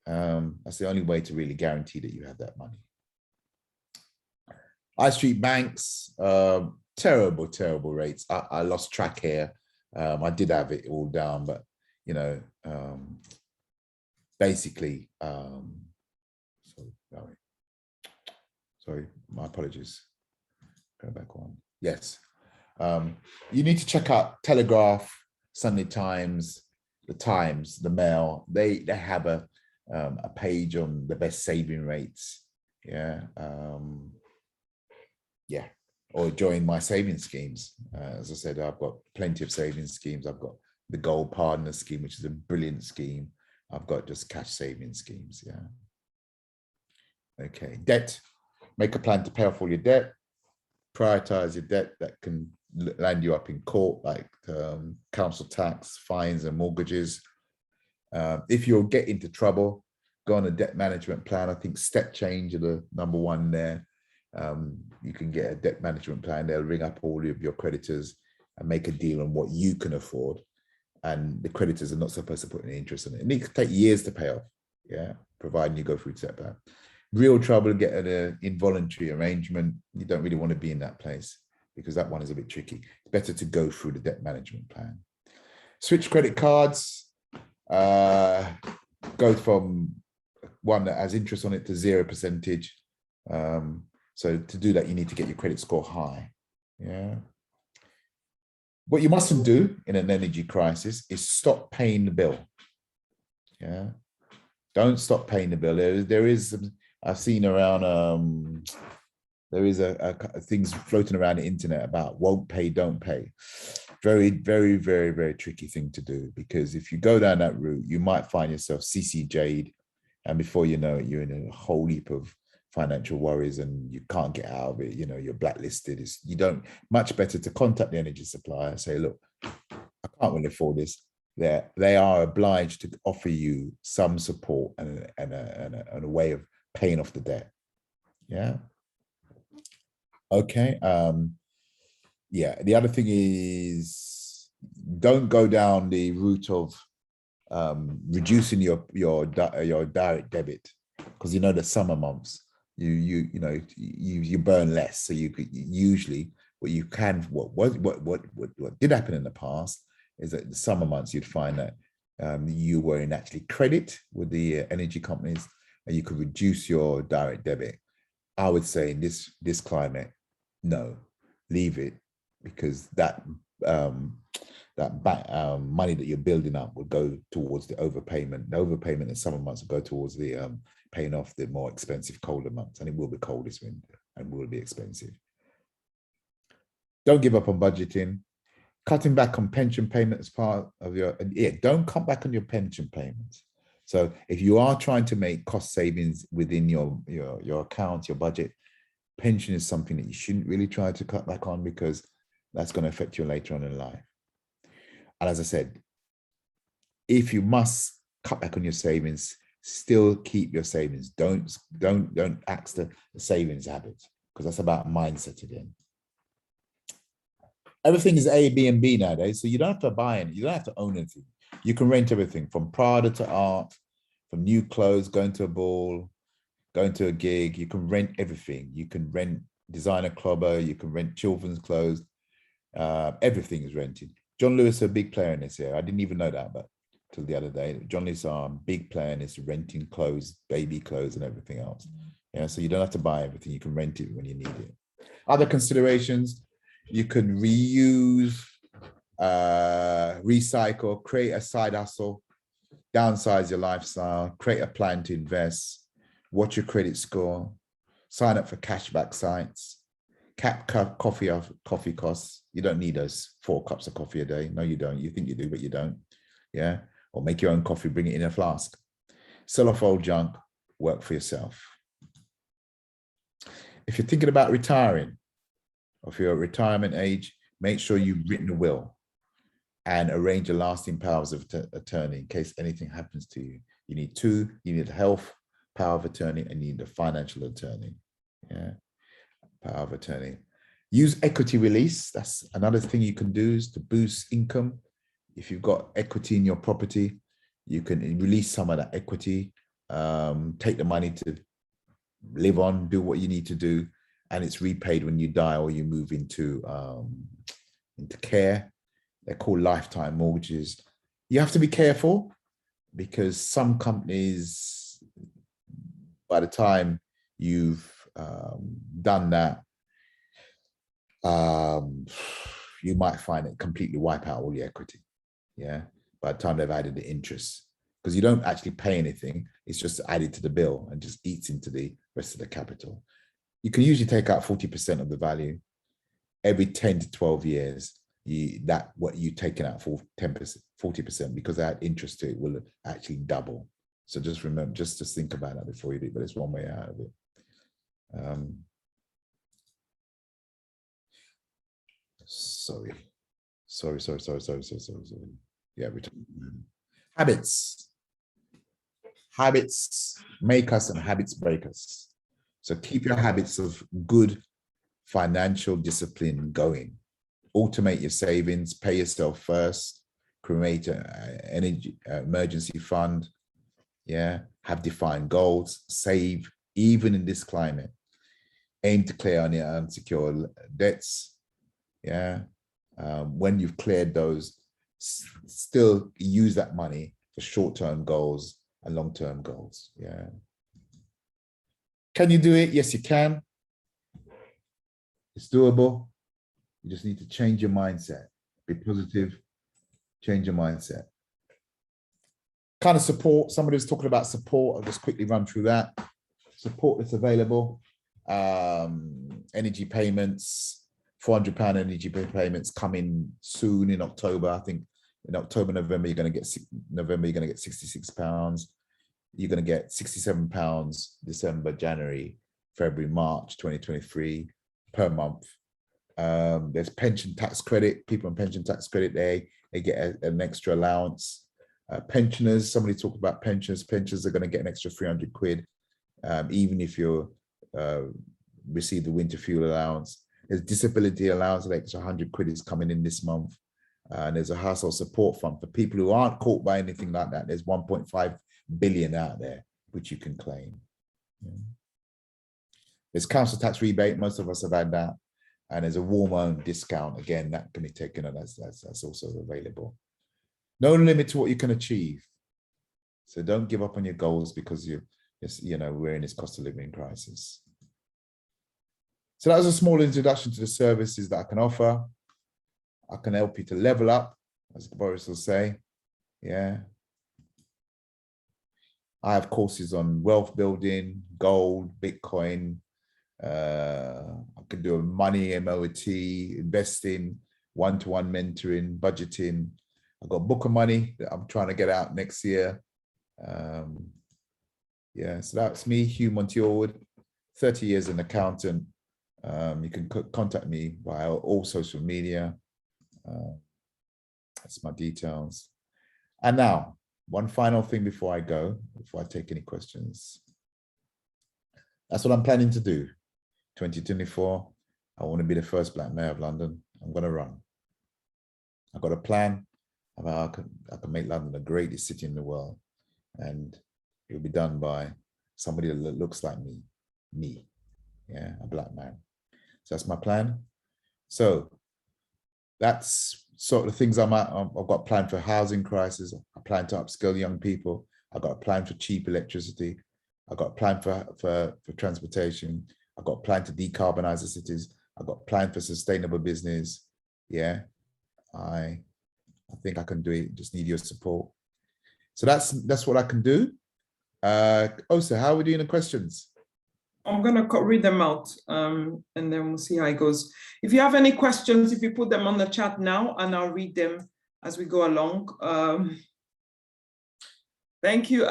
[SPEAKER 1] That's the only way to really guarantee that you have that money. High street banks, terrible rates. I lost track here. I did have it all down, but basically, sorry, my apologies. Go back on. Yes, you need to check out Telegraph, Sunday Times, the Times, the Mail. They have a page on the best saving rates. Yeah. Or join my savings schemes. As I said, I've got plenty of savings schemes. I've got the Gold Partner scheme, which is a brilliant scheme. I've got just cash savings schemes. Yeah. Okay. Debt. Make a plan to pay off all your debt. Prioritize your debt that can land you up in court, like council tax, fines, and mortgages. If you'll get into trouble, go on a debt management plan. I think Step Change are the number one there. You can get a debt management plan. They'll ring up all of your creditors and make a deal on what you can afford. And the creditors are not supposed to put any interest on it. It can take years to pay off. Yeah, providing you go through step plan. Real trouble, get an involuntary arrangement. You don't really want to be in that place because that one is a bit tricky. It's better to go through the debt management plan. Switch credit cards. Go from one that has interest on it to 0%. So to do that, you need to get your credit score high. Yeah. What you mustn't do in an energy crisis is stop paying the bill. Yeah. Don't stop paying the bill. There is, I've seen around, there is a things floating around the internet about won't pay, don't pay. Very, very, very, very tricky thing to do, because if you go down that route, you might find yourself CCJ'd, and before you know it, you're in a whole heap of financial worries and you can't get out of it. You know, you're blacklisted. You don't, much better to contact the energy supplier and say, look, I can't really afford this. They are obliged to offer you some support and a way of paying off the debt. Yeah. Okay. Yeah. The other thing is, don't go down the route of reducing your direct debit, because you know the summer months you burn less. So you could usually what did happen in the past is that the summer months you'd find that you were in actually credit with the energy companies, and you could reduce your direct debit. I would say in this climate, no, leave it, because that money that you're building up will go towards the overpayment. The overpayment in summer months will go towards the paying off the more expensive colder months, and it will be cold this winter and will be expensive. Don't give up on budgeting. Cutting back on pension payments as part of your, don't cut back on your pension payments. So if you are trying to make cost savings within your account, your budget, pension is something that you shouldn't really try to cut back on, because that's going to affect you later on in life. And as I said, if you must cut back on your savings, still keep your savings. Don't axe the savings habit, because that's about mindset again. Everything is A, B, and B nowadays, so you don't have to buy anything. You don't have to own anything. You can rent everything, from Prada to art, from new clothes, going to a ball, going to a gig. You can rent everything. You can rent designer clobber. You can rent children's clothes. Everything is rented. John Lewis is a big player in this here. I didn't even know that, but till the other day, John Lewis are a big player in this, renting clothes, baby clothes, and everything else. Yeah, so you don't have to buy everything. You can rent it when you need it. Other considerations: you can reuse, recycle, create a side hustle, downsize your lifestyle, create a plan to invest, watch your credit score, sign up for cashback sites, cap coffee costs. You don't need those 4 cups of coffee a day. No, you don't. You think you do, but you don't. Yeah. Or make your own coffee, bring it in a flask. Sell off old junk, work for yourself. If you're thinking about retiring, or if you're at retirement age, make sure you've written a will and arrange a lasting powers of attorney in case anything happens to you. You need 2. You need a health power of attorney, and you need a financial attorney. Yeah, power of attorney. Use equity release. That's another thing you can do, is to boost income. If you've got equity in your property, you can release some of that equity, take the money to live on, do what you need to do, and it's repaid when you die or you move into care. They're called lifetime mortgages. You have to be careful, because some companies, by the time you've done that, you might find it completely wipe out all your equity. Yeah, by the time they've added the interest, because you don't actually pay anything. It's just added to the bill and just eats into the rest of the capital. You can usually take out 40% of the value every 10 to 12 years. What you taken out for 10%, 40%, because that interest to it will actually double. So just remember, just think about that before you do, but it's one way out of it. Sorry. Yeah, habits. Habits make us and habits break us. So keep your habits of good financial discipline going. Automate your savings, pay yourself first, create an energy emergency fund. Yeah, have defined goals, save even in this climate. Aim to clear on your unsecured debts. Yeah, when you've cleared those, still use that money for short-term goals and long-term goals. Yeah. Can you do it? Yes, you can. It's doable. You just need to change your mindset. Be positive, change your mindset. Kind of support, somebody was talking about support. I'll just quickly run through that. Support that's available. Energy payments, £400 energy payments coming soon in October. I think in October, November, you're going to get £66. You're going to get £67 December, January, February, March 2023 per month. There's pension tax credit. People on pension tax credit, they get an extra allowance. Pensioners, somebody talked about pensions. Pensioners are going to get an extra 300 quid, even if you receive the winter fuel allowance. There's disability allowance, an extra 100 quid is coming in this month. And there's a household support fund for people who aren't caught by anything like that. There's 1.5 billion out there, which you can claim. Yeah. There's council tax rebate. Most of us have had that. And there's a warm home discount. Again, that can be taken, and that's also available. No limit to what you can achieve. So don't give up on your goals because we're in this cost of living crisis. So that was a small introduction to the services that I can offer. I can help you to level up, as Boris will say. Yeah. I have courses on wealth building, gold, Bitcoin. I can do a money MOT, investing, one-to-one mentoring, budgeting. I've got a book of money that I'm trying to get out next year. Yeah, so that's me, Hugh Monty Allwood, 30 years as an accountant. You can contact me via all social media. That's my details. And now, one final thing before I go, before I take any questions. That's what I'm planning to do. 2024, I want to be the first Black mayor of London. I'm going to run. I've got a plan of how I can make London the greatest city in the world. And it will be done by somebody that looks like me, yeah, a Black man. So that's my plan. So that's sort of the things I've got planned for housing crisis. I plan to upskill young people. I've got a plan for cheap electricity. I've got a plan for transportation. I've got a plan to decarbonize the cities. I've got a plan for sustainable business. Yeah, I think I can do it. Just need your support. So that's what I can do. So how are we doing the questions?
[SPEAKER 3] I'm going to read them out and then we'll see how it goes. If you have any questions, if you put them on the chat now, and I'll read them as we go along. Thank you.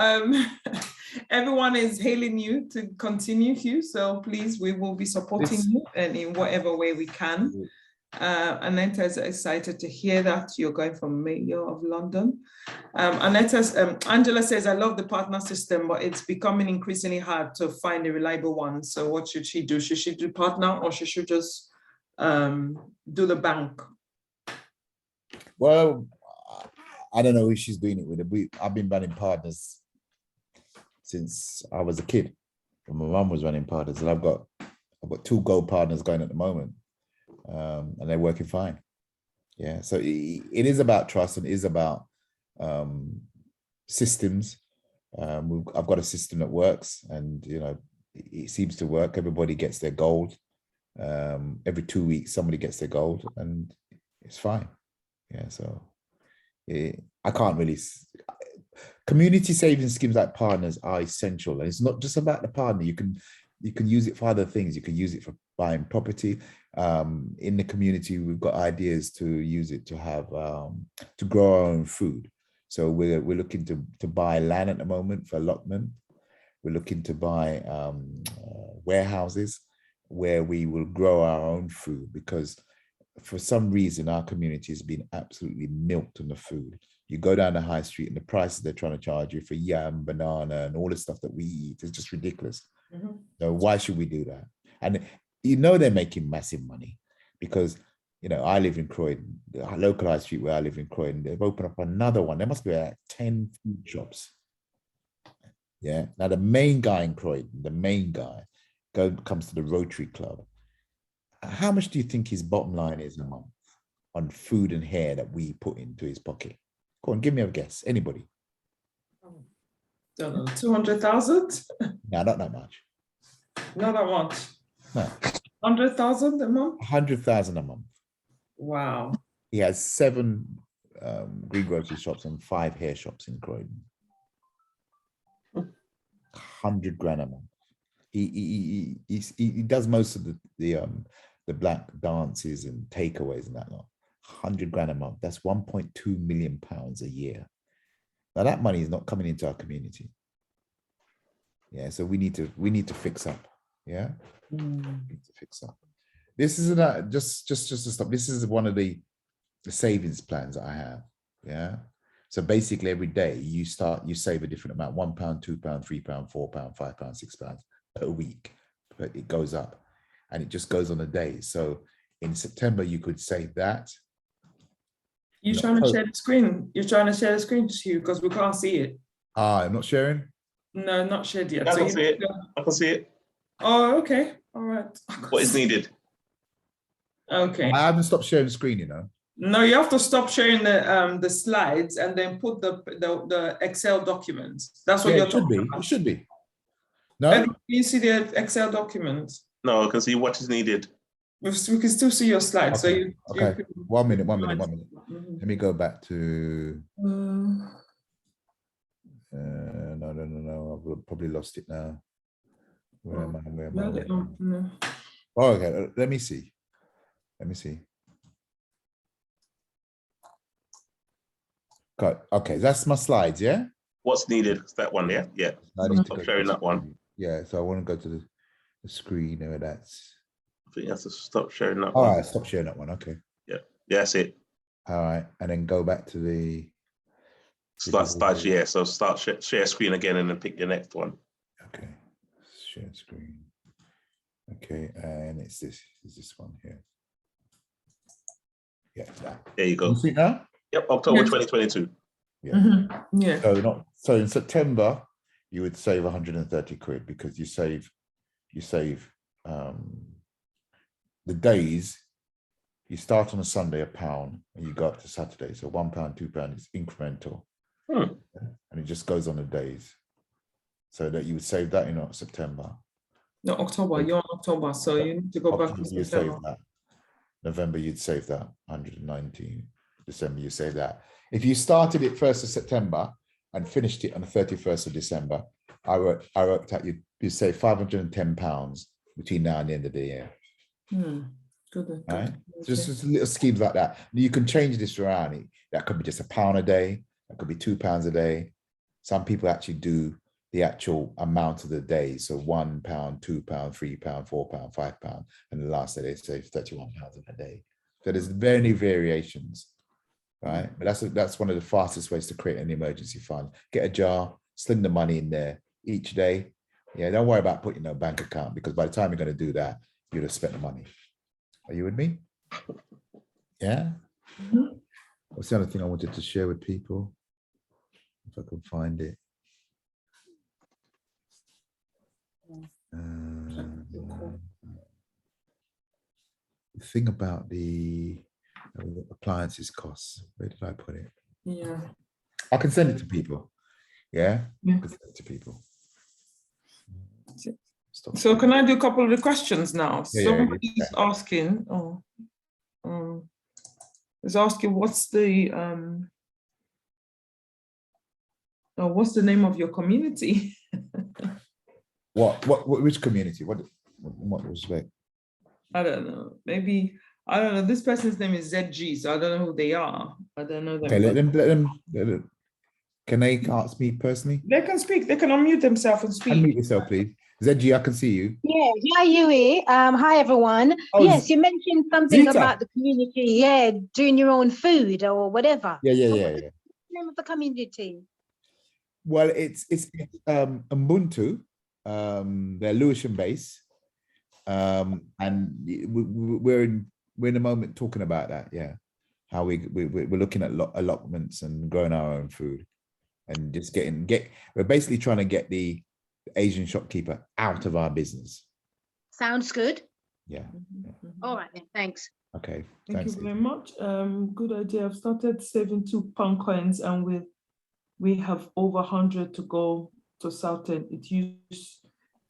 [SPEAKER 3] Everyone is hailing you to continue, Hugh. So please, we will be supporting you and in whatever way we can. Aneta is excited to hear that you're going for Mayor of London. Angela says, I love the partner system, but it's becoming increasingly hard to find a reliable one. So what should she do? Should she do partner, or she should just do the bank?
[SPEAKER 1] Well, I don't know who she's doing it with. I've been running partners since I was a kid. When my mum was running partners, and I've got 2 gold partners going at the moment. And they're working fine. Yeah, so it is about trust, and it is about systems. I've got a system that works, and it seems to work. Everybody gets their gold. Every 2 weeks, somebody gets their gold, and it's fine. Yeah, so I can't really. Community savings schemes like partners are essential, and it's not just about the partner. You can use it for other things. You can use it for buying property. In the community, we've got ideas to use it to have to grow our own food. So we're looking to buy land at the moment for allotment. We're looking to buy warehouses where we will grow our own food, because for some reason our community has been absolutely milked on the food. You go down the high street and the prices they're trying to charge you for yam, banana, and all the stuff that we eat is just ridiculous. Mm-hmm. So why should we do that? And they're making massive money, because I live in Croydon, the local high street where I live in Croydon, they've opened up another one. There must be like 10 food shops. Yeah. Now the main guy in Croydon, comes to the Rotary Club. How much do you think his bottom line is a month on food and hair that we put into his pocket? Go on, give me a guess. Anybody?
[SPEAKER 3] Don't know, 200,000?
[SPEAKER 1] No, not that much.
[SPEAKER 3] Not that much.
[SPEAKER 1] No.
[SPEAKER 3] 100,000 a month?
[SPEAKER 1] 100,000 a month.
[SPEAKER 3] Wow.
[SPEAKER 1] He has 7 greengrocery shops and 5 hair shops in Croydon. 100 grand a month. He does most of the black dances and takeaways and that lot. 100 grand a month. That's 1.2 million pounds a year. Now that money is not coming into our community. Yeah, so we need to fix up. Yeah, we need to fix up. This is just to stop. This is one of the savings plans that I have. Yeah. So basically every day you save a different amount, £1, £2, £3, £4, £5, £6 per week. But it goes up and it just goes on a day. So in September you could save that.
[SPEAKER 3] You're trying to share the screen. You're trying to share the screen, Hugh, because we can't see it.
[SPEAKER 1] I'm not sharing?
[SPEAKER 3] No, not shared yet.
[SPEAKER 2] I can see it. I can see it.
[SPEAKER 3] Oh, okay. All right.
[SPEAKER 2] What is needed?
[SPEAKER 3] Okay.
[SPEAKER 1] I haven't stopped sharing the screen, you know.
[SPEAKER 3] No, you have to stop sharing the slides and then put the Excel documents. That's what you're talking about.
[SPEAKER 1] It should be. No?
[SPEAKER 3] Can you see the Excel document?
[SPEAKER 2] No, I can see what is needed.
[SPEAKER 3] We can still see your slides.
[SPEAKER 1] Okay.
[SPEAKER 3] So
[SPEAKER 1] Okay.
[SPEAKER 3] can,
[SPEAKER 1] 1 minute.
[SPEAKER 3] Mhm.
[SPEAKER 1] Let me go back to no. I've probably lost it now. Where am I? Oh, okay. Let me see. Got okay. That's my slides. Yeah.
[SPEAKER 2] What's needed? It's that one. Yeah. Yeah.
[SPEAKER 1] I need to
[SPEAKER 2] I'm
[SPEAKER 1] go
[SPEAKER 2] sharing
[SPEAKER 1] to
[SPEAKER 2] that one.
[SPEAKER 1] Yeah. So I want to go to the screen where that's.
[SPEAKER 2] I think you have to stop sharing that
[SPEAKER 1] All
[SPEAKER 2] one.
[SPEAKER 1] right. Stop sharing that one. Okay.
[SPEAKER 2] Yeah. Yeah. That's it.
[SPEAKER 1] All right. And then go back to the.
[SPEAKER 2] Start. Yeah. So start share screen again, and then pick your next one.
[SPEAKER 1] Okay. Share screen. Okay. And it's this. Is this one here? Yeah. That.
[SPEAKER 2] There you go.
[SPEAKER 1] You see it now?
[SPEAKER 2] Yep. October 2022.
[SPEAKER 1] Yeah.
[SPEAKER 3] Yeah.
[SPEAKER 1] So in September you would save 130 quid because you save the days. You start on a Sunday £1 and you go up to Saturday. So £1, £2 is incremental. And it just goes on the days. So that you would save that in September.
[SPEAKER 3] No, October. You're on October, so you need to go back to
[SPEAKER 1] You
[SPEAKER 3] September.
[SPEAKER 1] save that. November you'd save that 119. December you save that. If you started it 1st of September and finished it on the 31st of December, I worked out you save £510 between now and the end of the year.
[SPEAKER 3] Good.
[SPEAKER 1] Right? Just little schemes like that. You can change this around. That could be just £1 a day. That could be £2 a day. Some people actually do the actual amount of the day. So £1, £2, £3, £4, £5, and the last day they save £31 in a day. So there's many variations, right? But that's one of the fastest ways to create an emergency fund. Get a jar, sling the money in there each day. Yeah, don't worry about putting a bank account because by the time you're going to do that, you'd have spent the money. Are you with me? Yeah. What's the other thing I wanted to share with people? If I can find it. The thing about the appliances costs, where did I put it?
[SPEAKER 3] Yeah.
[SPEAKER 1] I can send it to people. Yeah. I can send it to people.
[SPEAKER 3] So can I do a couple of the questions now? Somebody's asking, is asking what's the name of your community?
[SPEAKER 1] Which community? What respect?
[SPEAKER 3] I don't know. Maybe I don't know. This person's name is ZG, so I don't know who they are. I don't know them.
[SPEAKER 1] Okay, let them. Can they ask me personally?
[SPEAKER 3] They can speak. They can unmute themselves and speak.
[SPEAKER 1] Unmute yourself, please. ZG, I can see you.
[SPEAKER 4] Yeah, hi Huey. Hi everyone.
[SPEAKER 1] Oh,
[SPEAKER 4] yes, you mentioned something
[SPEAKER 1] Zita.
[SPEAKER 4] about the community. Yeah, doing your own food or whatever.
[SPEAKER 1] Yeah.
[SPEAKER 4] What's the name of the community?
[SPEAKER 1] Well, it's Ubuntu. They're Lewisham based, and we're in a moment talking about that. Yeah, how we're looking at allotments and growing our own food, and just we're basically trying to get the Asian shopkeeper out of our business.
[SPEAKER 4] Sounds good.
[SPEAKER 1] Yeah.
[SPEAKER 4] All right then. Thanks.
[SPEAKER 1] Okay.
[SPEAKER 3] Thank you very much. Good idea. I've started saving £2 coins, and we have over 100 to go to Southend. It used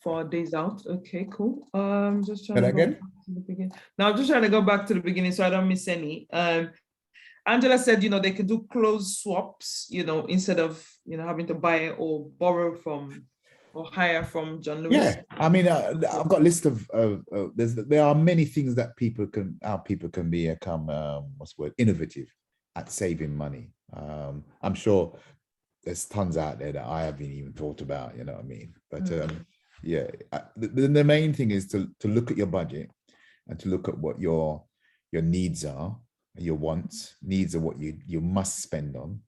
[SPEAKER 3] for days out. Okay, cool. Just trying
[SPEAKER 1] Say
[SPEAKER 3] to
[SPEAKER 1] that
[SPEAKER 3] go
[SPEAKER 1] again?
[SPEAKER 3] back to the beginning. Now, I'm just trying to go back to the beginning so I don't miss any. Angela said, they could do close swaps, instead of, having to buy or borrow from or hire from John Lewis.
[SPEAKER 1] Yeah, I mean, I've got a list of there are many things that people can become what's the word, innovative at saving money. I'm sure there's tons out there that I haven't even thought about, you know what I mean? But yeah, the main thing is to look at your budget and to look at what your needs are, your wants. Needs are what you must spend on.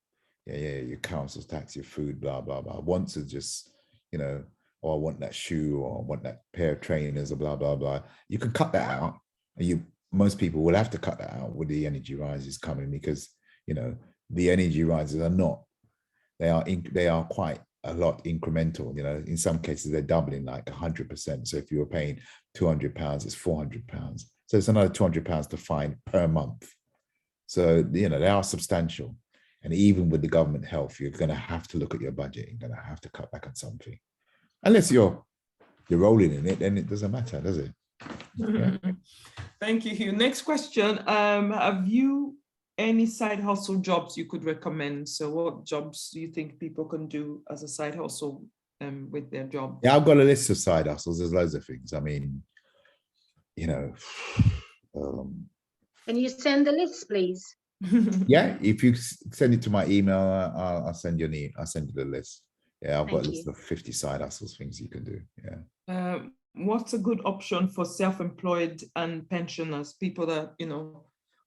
[SPEAKER 1] Yeah, your council tax, your food, blah blah blah. Wants are just, or I want that shoe, or I want that pair of trainers, or blah blah blah. You can cut that out, and most people will have to cut that out with the energy rises coming, because the energy rises are not. They are quite a lot incremental. In some cases they're doubling like 100%. So if you were paying £200, it's £400. So it's another £200 to find per month. So they are substantial. And even with the government help, you're going to have to look at your budget. You're going to have to cut back on something, unless you're rolling in it. Then it doesn't matter, does it? Yeah.
[SPEAKER 3] Thank you, Hugh. Next question. Have you any side hustle jobs you could recommend? So what jobs do you think people can do as a side hustle with their job?
[SPEAKER 1] Yeah, I've got a list of side hustles. There's loads of things. I mean,
[SPEAKER 4] Can you send the list, please?
[SPEAKER 1] yeah, if you send it to my email, I'll send you I'll send you the list. Yeah, I've got a list of 50 side hustles, things you can do. Yeah.
[SPEAKER 3] What's a good option for self-employed and pensioners? People that,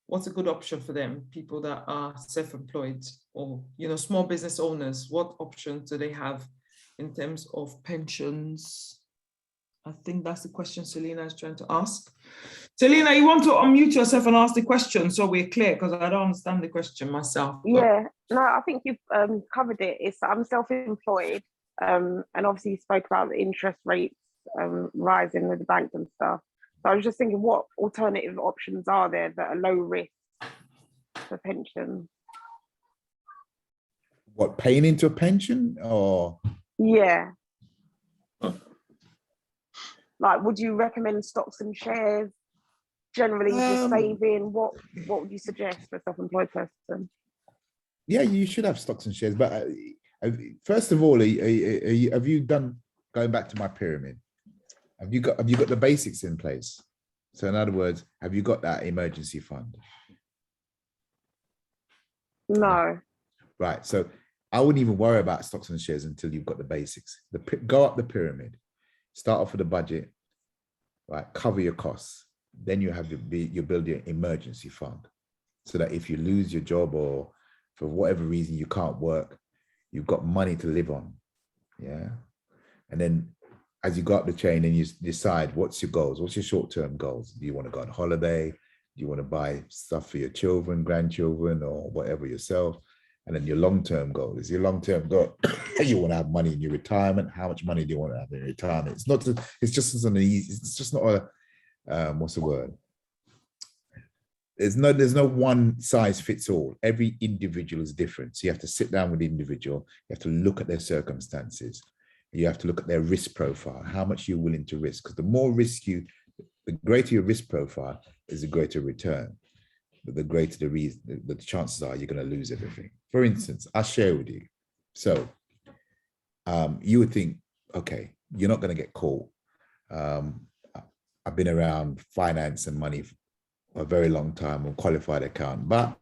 [SPEAKER 3] what's a good option for them? People that are self-employed or, small business owners, what options do they have in terms of pensions? I think that's the question Selena is trying to ask. Selena, you want to unmute yourself and ask the question so we're clear, because I don't understand the question myself.
[SPEAKER 5] Yeah, no, I think you've covered it. I'm self-employed, and obviously you spoke about the interest rates rising with the banks and stuff. So I was just thinking, what alternative options are there that are low risk for pension?
[SPEAKER 1] What, paying into a pension, or?
[SPEAKER 5] Yeah. Like, would you recommend stocks and shares? Generally, just saving. What would you suggest for a self-employed person?
[SPEAKER 1] Yeah, you should have stocks and shares. But first of all, have you done, going back to my pyramid? Have you got the basics in place? So in other words, have you got that emergency fund?
[SPEAKER 5] No.
[SPEAKER 1] Right. So I wouldn't even worry about stocks and shares until you've got the basics. Go up the pyramid. Start off with a budget. Right. Cover your costs. Then you build your emergency fund, so that if you lose your job or for whatever reason you can't work, you've got money to live on. Yeah. And then as you go up the chain and you decide what's your goals, what's your short-term goals? Do you want to go on holiday? Do you want to buy stuff for your children, grandchildren, or whatever yourself? And then your long-term goal is your long-term goal. You want to have money in your retirement. How much money do you want to have in retirement? It's just not a, what's the word? There's no one size fits all. Every individual is different. So you have to sit down with the individual. You have to look at their circumstances. You have to look at their risk profile, how much you're willing to risk. Because the more risk the greater your risk profile is, the greater return. But the greater the chances are you're going to lose everything. For instance, I'll share with you. So you would think, okay, you're not going to get caught. I've been around finance and money for a very long time, on qualified account, but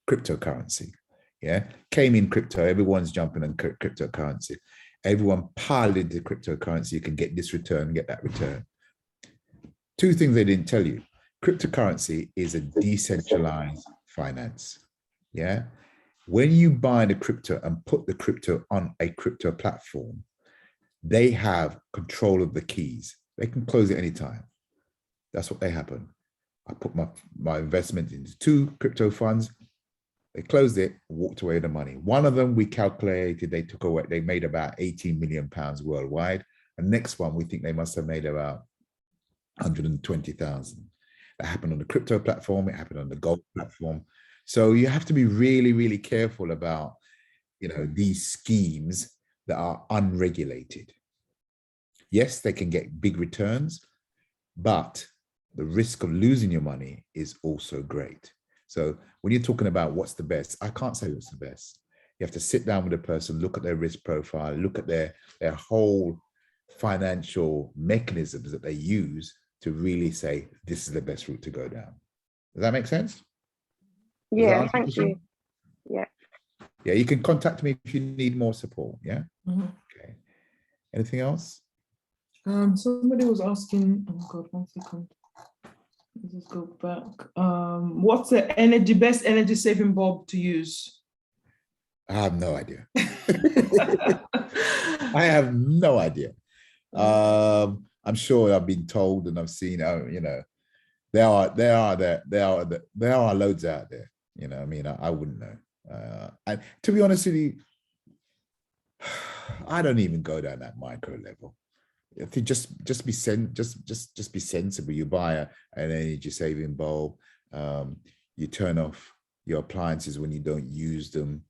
[SPEAKER 1] cryptocurrency, yeah, came in crypto. Everyone's jumping on cryptocurrency. Everyone piled into cryptocurrency. You can get this return, get that return. Two things they didn't tell you. Cryptocurrency is a decentralized finance. Yeah. When you buy the crypto and put the crypto on a crypto platform, they have control of the keys. They can close it anytime. That's what they happen. I put my investment into 2 crypto funds. They closed it, walked away with the money. One of them, we calculated, they made about 18 million pounds worldwide. The next one, we think they must have made about 120,000. That happened on the crypto platform. It happened on the gold platform. So you have to be really, really careful about, these schemes that are unregulated. Yes, they can get big returns, but the risk of losing your money is also great. So when you're talking about what's the best, I can't say what's the best. You have to sit down with a person, look at their risk profile, look at their whole financial mechanisms that they use to really say, this is the best route to go down. Does that make sense?
[SPEAKER 5] Yeah, thank you. Yeah.
[SPEAKER 1] Yeah, you can contact me if you need more support. Yeah.
[SPEAKER 3] Mhm.
[SPEAKER 1] Okay. Anything else?
[SPEAKER 3] Somebody was asking, oh God, 1 second. Let's just go back. What's the best energy saving bulb to use?
[SPEAKER 1] I have no idea. I have no idea. I'm sure I've been told and I've seen, there are loads out there. I mean, I wouldn't know. And to be honest with you, I don't even go down that micro level. I think just be sensible. You buy an energy saving bulb. You turn off your appliances when you don't use them.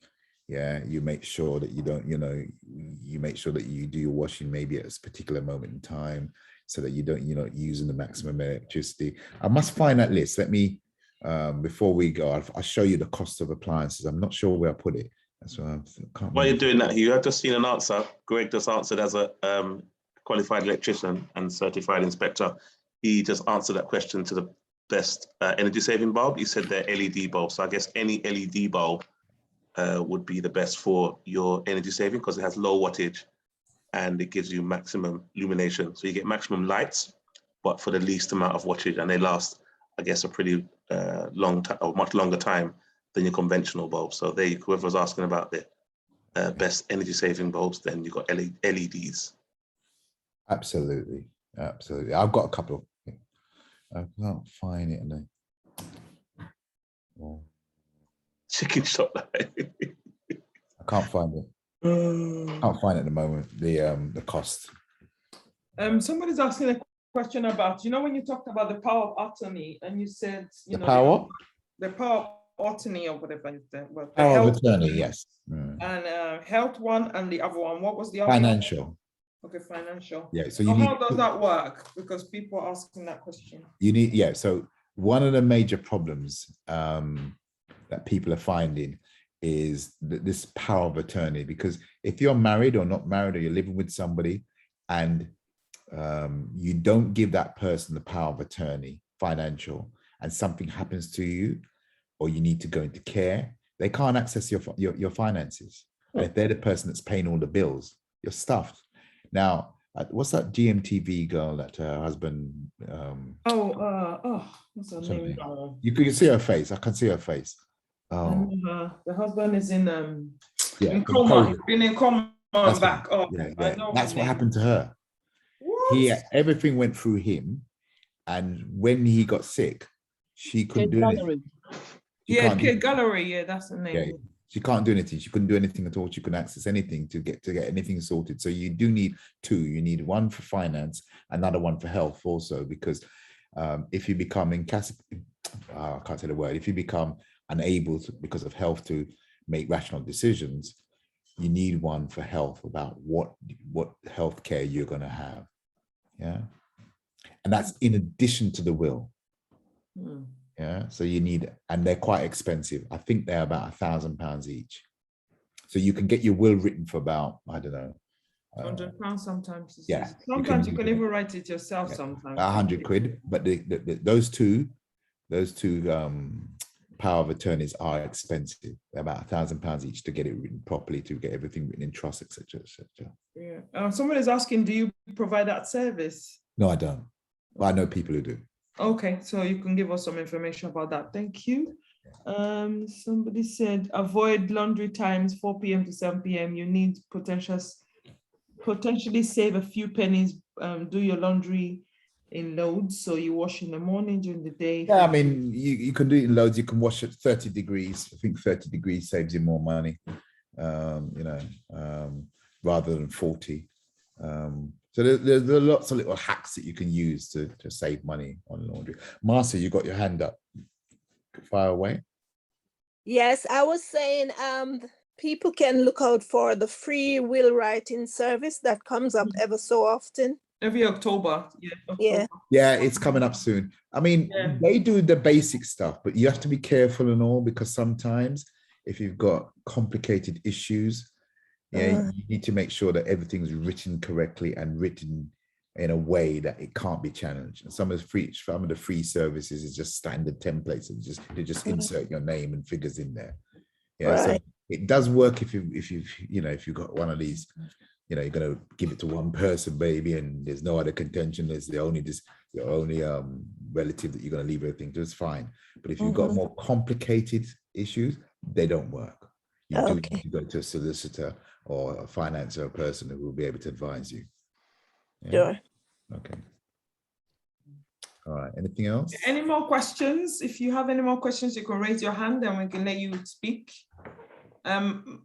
[SPEAKER 1] Yeah, you make sure that you don't, you make sure that you do your washing maybe at a particular moment in time, so that you're not using the maximum electricity. I must find that list. Let me, before we go, I'll show you the cost of appliances. I'm not sure where I put it. That's why I can't.
[SPEAKER 2] While you're doing that, Hugh, I've just seen an answer. Greg just answered as a qualified electrician and certified inspector. He just answered that question to the best energy saving bulb. He said they're LED bulbs. So I guess any LED bulb would be the best for your energy saving, because it has low wattage and it gives you maximum illumination. So you get maximum lights, but for the least amount of wattage, and they last, I guess, a pretty long time, or much longer time than your conventional bulbs. So whoever was asking about the best energy saving bulbs, then you've got LEDs.
[SPEAKER 1] Absolutely. I've got a couple. I can't find it.
[SPEAKER 2] Chicken shop.
[SPEAKER 1] I can't find it. Can't find it at the moment. The cost.
[SPEAKER 3] Somebody's asking a question about, when you talked about the power of attorney, and you said,
[SPEAKER 1] The power
[SPEAKER 3] of attorney or whatever.
[SPEAKER 1] Power of attorney, yes.
[SPEAKER 3] And health one, and the other one. What was the other
[SPEAKER 1] Financial.
[SPEAKER 3] one? Okay, financial.
[SPEAKER 1] Yeah. So you need.
[SPEAKER 3] How does that work? Because people are asking that question.
[SPEAKER 1] You need. Yeah. So one of the major problems that people are finding is this power of attorney, because if you're married or not married, or you're living with somebody, and you don't give that person the power of attorney, financial, and something happens to you, or you need to go into care, they can't access your finances. And if they're the person that's paying all the bills, you're stuffed. Now, what's that GMTV girl that her husband?
[SPEAKER 3] What's her name?
[SPEAKER 1] You can see her face. I can see her face. Oh,
[SPEAKER 3] the husband is in
[SPEAKER 1] coma.
[SPEAKER 3] He's been in coma back.
[SPEAKER 1] That's what happened to her.
[SPEAKER 3] What?
[SPEAKER 1] Everything went through him, and when he got sick, she couldn't do anything.
[SPEAKER 3] Kid Gallery. Yeah, that's the name.
[SPEAKER 1] Yeah, she can't do anything. She couldn't do anything at all. She couldn't access anything to get anything sorted. So you do need two. You need one for finance, another one for health also, because if you become incapacitated, I can't say the word. If you become unable to, because of health, to make rational decisions, you need one for health, about what health care you're going to have. Yeah. And that's in addition to the will. Yeah. So you need, and they're quite expensive. I think they're about £1,000 each. So you can get your will written for about, I don't know,
[SPEAKER 3] £100 sometimes.
[SPEAKER 1] Yeah.
[SPEAKER 3] Sometimes you can even write it yourself. Sometimes
[SPEAKER 1] 100 quid. But those two power of attorneys are expensive. They're about £1,000 each to get it written properly, to get everything written in trust, etc., etc.
[SPEAKER 3] Yeah. Someone is asking, do you provide that service?
[SPEAKER 1] No, I don't. But I know people who do. Okay,
[SPEAKER 3] so you can give us some information about that. Thank you. Somebody said avoid laundry times 4 p.m. to 7 p.m. You need potentially save a few pennies. Do your laundry in loads, so you wash in the morning, during the day.
[SPEAKER 1] Yeah, I mean, you can do it in loads. You can wash at 30 degrees. I think 30 degrees saves you more money, rather than 40. So there's lots of little hacks that you can use to save money on laundry. Marcia, you got your hand up. Fire away.
[SPEAKER 6] Yes, I was saying people can look out for the free will writing service that comes up ever so often.
[SPEAKER 3] Every October. Yeah.
[SPEAKER 6] Yeah.
[SPEAKER 1] Yeah, it's coming up soon. I mean,
[SPEAKER 3] Yeah.
[SPEAKER 1] they do the basic stuff, but you have to be careful and all, because sometimes if you've got complicated issues, yeah, you need to make sure that everything's written correctly and written in a way that it can't be challenged. And some of the free services is just standard templates, and they just insert your name and figures in there. Yeah, so
[SPEAKER 6] Right.
[SPEAKER 1] it does work if you've got one of these, you're gonna give it to one person, baby, and there's no other contention. There's your only relative that you're gonna leave everything to. It's fine. But if you've got more complicated issues, they don't work. You do need to go to a solicitor or a financier person who will be able to advise you. Yeah?
[SPEAKER 6] Sure.
[SPEAKER 1] Okay. All right. Anything else?
[SPEAKER 3] Any more questions? If you have any more questions, you can raise your hand and we can let you speak. I'm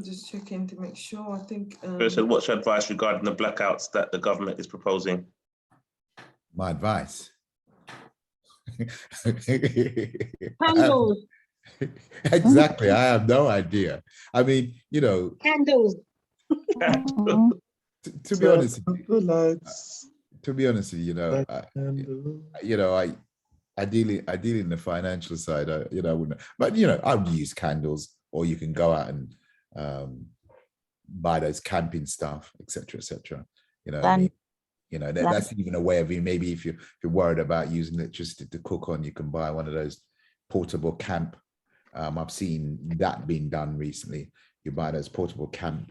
[SPEAKER 3] just checking to make sure. I think.
[SPEAKER 2] So what's your advice regarding the blackouts that the government is proposing?
[SPEAKER 1] My advice.
[SPEAKER 4] Candles.
[SPEAKER 1] Exactly. I have no idea. I mean,
[SPEAKER 4] Candles.
[SPEAKER 1] to be honest, to be honest, I deal in the financial side. I wouldn't, but I would use candles, or you can go out and buy those camping stuff, etc. That's even a way of, maybe if you're worried about using electricity to cook on, you can buy one of those portable camp. I've seen that being done recently. You buy those portable camping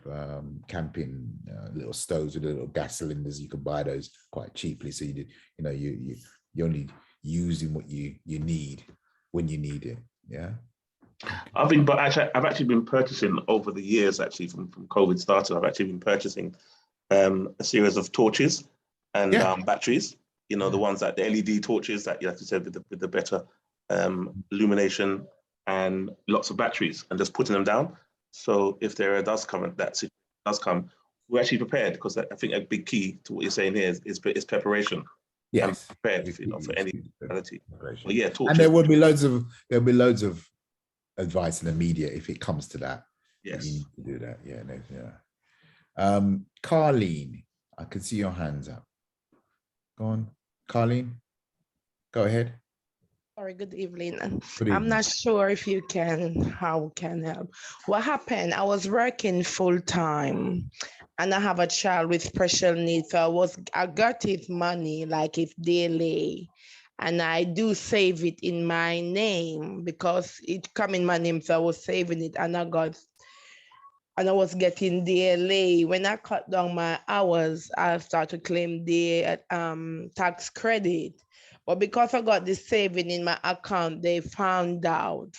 [SPEAKER 1] little stoves with little gas cylinders. You can buy those quite cheaply. So you're only using what you need when you need it. Yeah.
[SPEAKER 2] I've actually been purchasing over the years, actually from COVID started. I've actually been purchasing a series of torches and batteries. The ones that the LED torches that you have to say with the better illumination, and lots of batteries, and just putting them down. So if there does come, we're actually prepared, because I think a big key to what you're saying here is preparation.
[SPEAKER 1] Yes,
[SPEAKER 2] prepared for any reality. Well, yeah,
[SPEAKER 1] and there will be loads of advice in the media if it comes to that.
[SPEAKER 2] Yes,
[SPEAKER 1] you need to do that. Yeah. Carlene, I can see your hands up. Go on, Carlene. Go ahead.
[SPEAKER 7] Sorry, good evening.
[SPEAKER 1] Good evening.
[SPEAKER 7] I'm not sure if you can help. What happened? I was working full time and I have a child with special needs. So I got his money, like if daily, and I do save it in my name because it come in my name. So I was saving it, and I was getting daily. When I cut down my hours, I started to claim the tax credit. But because I got this saving in my account, they found out.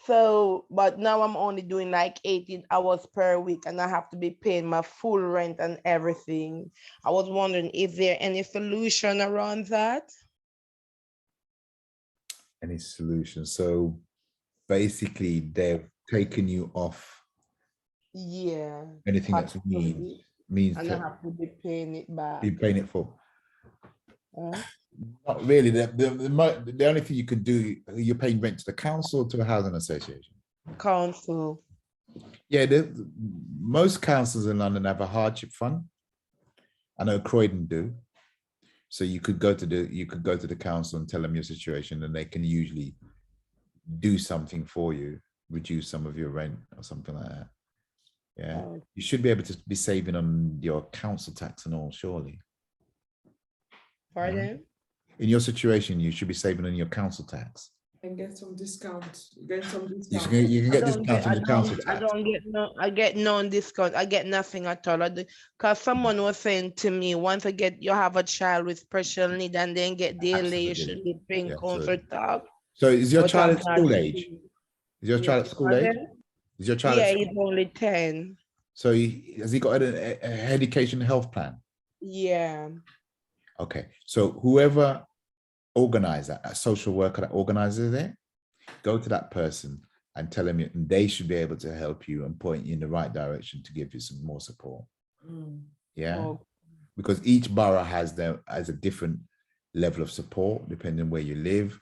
[SPEAKER 7] So, but now I'm only doing like 18 hours per week, and I have to be paying my full rent and everything. I was wondering, is there any solution around that?
[SPEAKER 1] Any solution? So basically they've taken you off.
[SPEAKER 7] Yeah.
[SPEAKER 1] Anything that's means
[SPEAKER 7] and I have to be paying it back.
[SPEAKER 1] Be paying it for. Not really. The only thing you could do, you're paying rent to the council or to a housing association?
[SPEAKER 7] Council.
[SPEAKER 1] Yeah, most councils in London have a hardship fund. I know Croydon do. So you could go to the council and tell them your situation, and they can usually do something for you, reduce some of your rent or something like that. Yeah, you should be able to be saving on your council tax and all, surely.
[SPEAKER 7] Pardon?
[SPEAKER 1] In your situation, you should be saving on your council tax.
[SPEAKER 3] And get some discount. Get some discount.
[SPEAKER 1] You can get discount on the council tax.
[SPEAKER 7] I get no discount. I get nothing at all. Because someone was saying to me, once you have a child with special need and then get daily, you should be paying council tax.
[SPEAKER 1] So is your child at school age? Is your child at school age? Is your child?
[SPEAKER 7] Yeah, he's only 10.
[SPEAKER 1] So has he got an education health plan?
[SPEAKER 7] Yeah.
[SPEAKER 1] Okay, so whoever organized that, a social worker that organizes it, go to that person and tell them they should be able to help you and point you in the right direction to give you some more support. Yeah, because each borough has a different level of support depending on where you live.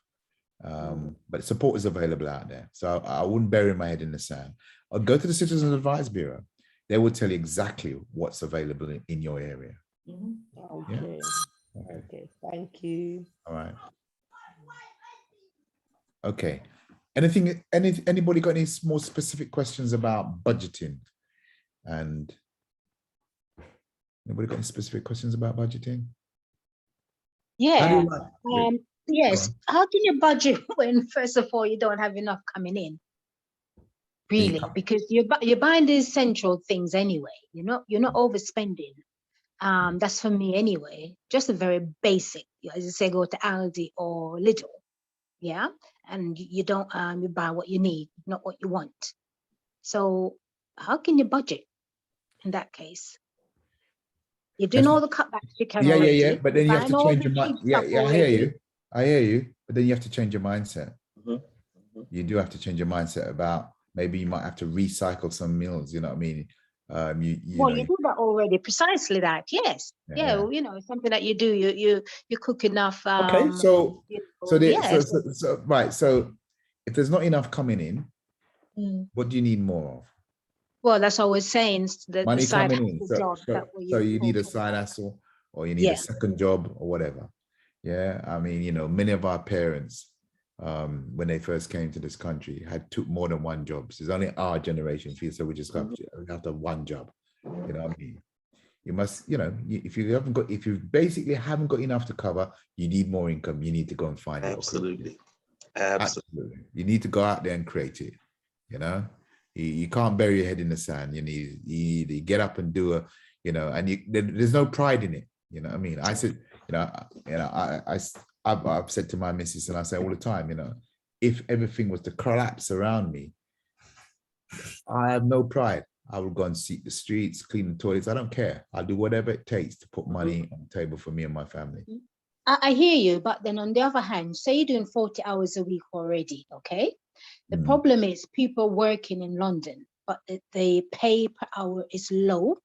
[SPEAKER 1] But support is available out there. So I wouldn't bury my head in the sand. I'll go to the Citizens Advice Bureau. They will tell you exactly what's available in your area.
[SPEAKER 3] Mhm.
[SPEAKER 7] Okay. Okay. Thank you.
[SPEAKER 1] All right. Okay. Anybody got any more specific questions about budgeting? And anybody got any specific questions about budgeting? How do
[SPEAKER 4] Yeah.
[SPEAKER 1] you like?
[SPEAKER 4] Yes. How can you budget when, first of all, you don't have enough coming in? Really, because you're buying the essential things anyway. You're not overspending. That's for me anyway. Just a very basic. As you say, go to Aldi or Lidl, yeah, and you don't you buy what you need, not what you want. So how can you budget in that case? You're doing all the cutbacks you can already.
[SPEAKER 1] Yeah. But then you have
[SPEAKER 4] buying
[SPEAKER 1] to
[SPEAKER 4] all
[SPEAKER 1] change
[SPEAKER 4] the
[SPEAKER 1] your mind.
[SPEAKER 4] cheap stuff
[SPEAKER 1] I hear
[SPEAKER 4] already.
[SPEAKER 1] you. I hear you. But then you have to change your mindset.
[SPEAKER 2] Mhm.
[SPEAKER 1] You do have to change your mindset about maybe you might have to recycle some meals. You know what I mean? You
[SPEAKER 4] do that already. Precisely that. Yes.
[SPEAKER 1] Yeah.
[SPEAKER 4] Yeah. Something that you do. You cook enough.
[SPEAKER 1] Okay. So
[SPEAKER 4] yes.
[SPEAKER 1] right. So if there's not enough coming in,
[SPEAKER 4] Mm.
[SPEAKER 1] what do you need more of?
[SPEAKER 4] Well, that's what we're saying. The
[SPEAKER 1] Money
[SPEAKER 4] side
[SPEAKER 1] coming in.
[SPEAKER 4] hustle job that
[SPEAKER 1] So you need a
[SPEAKER 4] talking
[SPEAKER 1] side
[SPEAKER 4] about.
[SPEAKER 1] hustle, or you need a second job, or whatever. Yeah. I mean, many of our parents, when they first came to this country, took more than one job. So it's only our generation feels so we just have to have one job. You know what I mean? You must, if you basically haven't got enough to cover, you need more income. You need to go and find it.
[SPEAKER 2] Absolutely.
[SPEAKER 1] You need to go out there and create it. You can't bury your head in the sand. You need to get up and do and there's no pride in it. You know what I mean? I said, I've said to my missus, and I say all the time, if everything was to collapse around me, I have no pride. I will go and sweep the streets, clean the toilets. I don't care. I'll do whatever it takes to put money on the table for me and my family.
[SPEAKER 4] I hear you, but then on the other hand, say you're doing 40 hours a week already, okay? The problem is people working in London, but the pay per hour is low,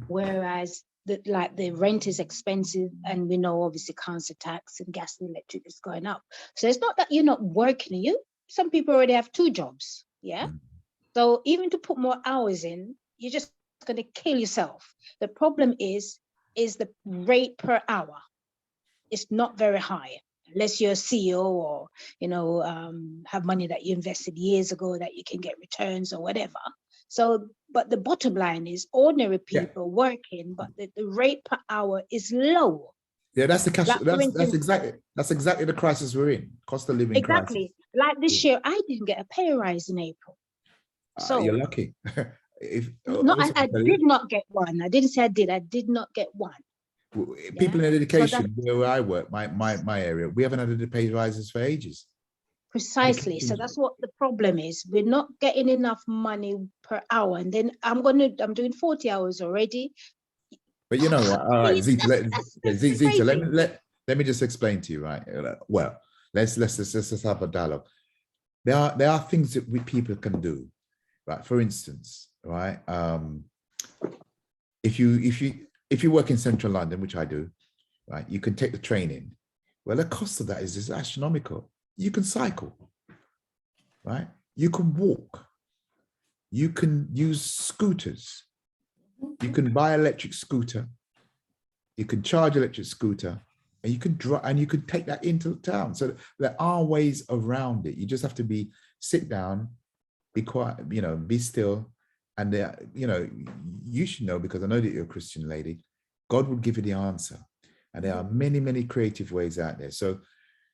[SPEAKER 4] whereas the rent is expensive, and we know obviously council tax and gas and electric is going up. So it's not that you're not working. Some people already have 2 jobs, yeah? So even to put more hours in, you're just going to kill yourself. The problem is the rate per hour. It's not very high, unless you're a CEO or, have money that you invested years ago that you can get returns or whatever. So, but the bottom line is ordinary people working, but the rate per hour is low.
[SPEAKER 1] Yeah, that's the cash. That's exactly the crisis we're in. Cost of living crisis.
[SPEAKER 4] Exactly. Like this year, I didn't get a pay rise in April. So
[SPEAKER 1] you're lucky.
[SPEAKER 4] I did not get one. I didn't say I did. I did not get one.
[SPEAKER 1] People in education, where I work, my area, we haven't had the pay rises for ages.
[SPEAKER 4] Precisely. So that's what the problem is. We're not getting enough money per hour, and then I'm doing 40 hours already.
[SPEAKER 1] But all right, Zita, let me just explain to you, right? Well, let's have a dialogue. There are things that people can do, right? For instance, right? If you work in central London, which I do, right, you can take the train in. Well, the cost of that is astronomical. You can cycle, right? You can walk. You can use scooters. You can buy an electric scooter. You can charge electric scooter, and you can drive, and you can take that into town. So there are ways around it. You just have to sit down, be quiet, be still. And you should know, because I know that you're a Christian lady, God will give you the answer. And there are many, many creative ways out there. So,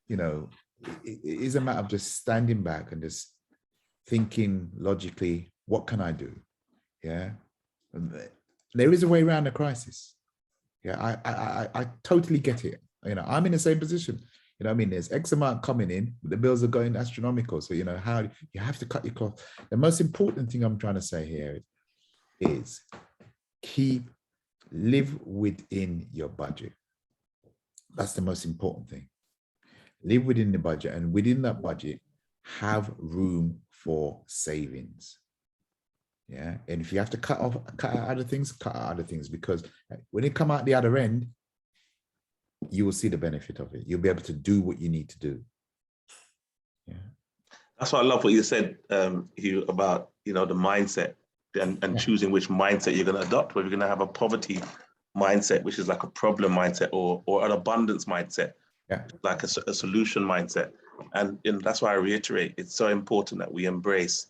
[SPEAKER 1] it is a matter of just standing back and just thinking logically, what can I do? Yeah. There is a way around the crisis. Yeah. I totally get it. I'm in the same position. There's X amount coming in, but the bills are going astronomical. So, how you have to cut your cloth. The most important thing I'm trying to say here is live within your budget. That's the most important thing. Live within the budget, and within that budget, have room for savings. Yeah. And if you have to cut out other things, because when it come out the other end, you will see the benefit of it. You'll be able to do what you need to do. Yeah.
[SPEAKER 2] That's why I love what you said, Hugh, about, the mindset and choosing which mindset you're going to adopt, whether you're going to have a poverty mindset, which is like a problem mindset or an abundance mindset, like a solution mindset. And that's why I reiterate, it's so important that we embrace,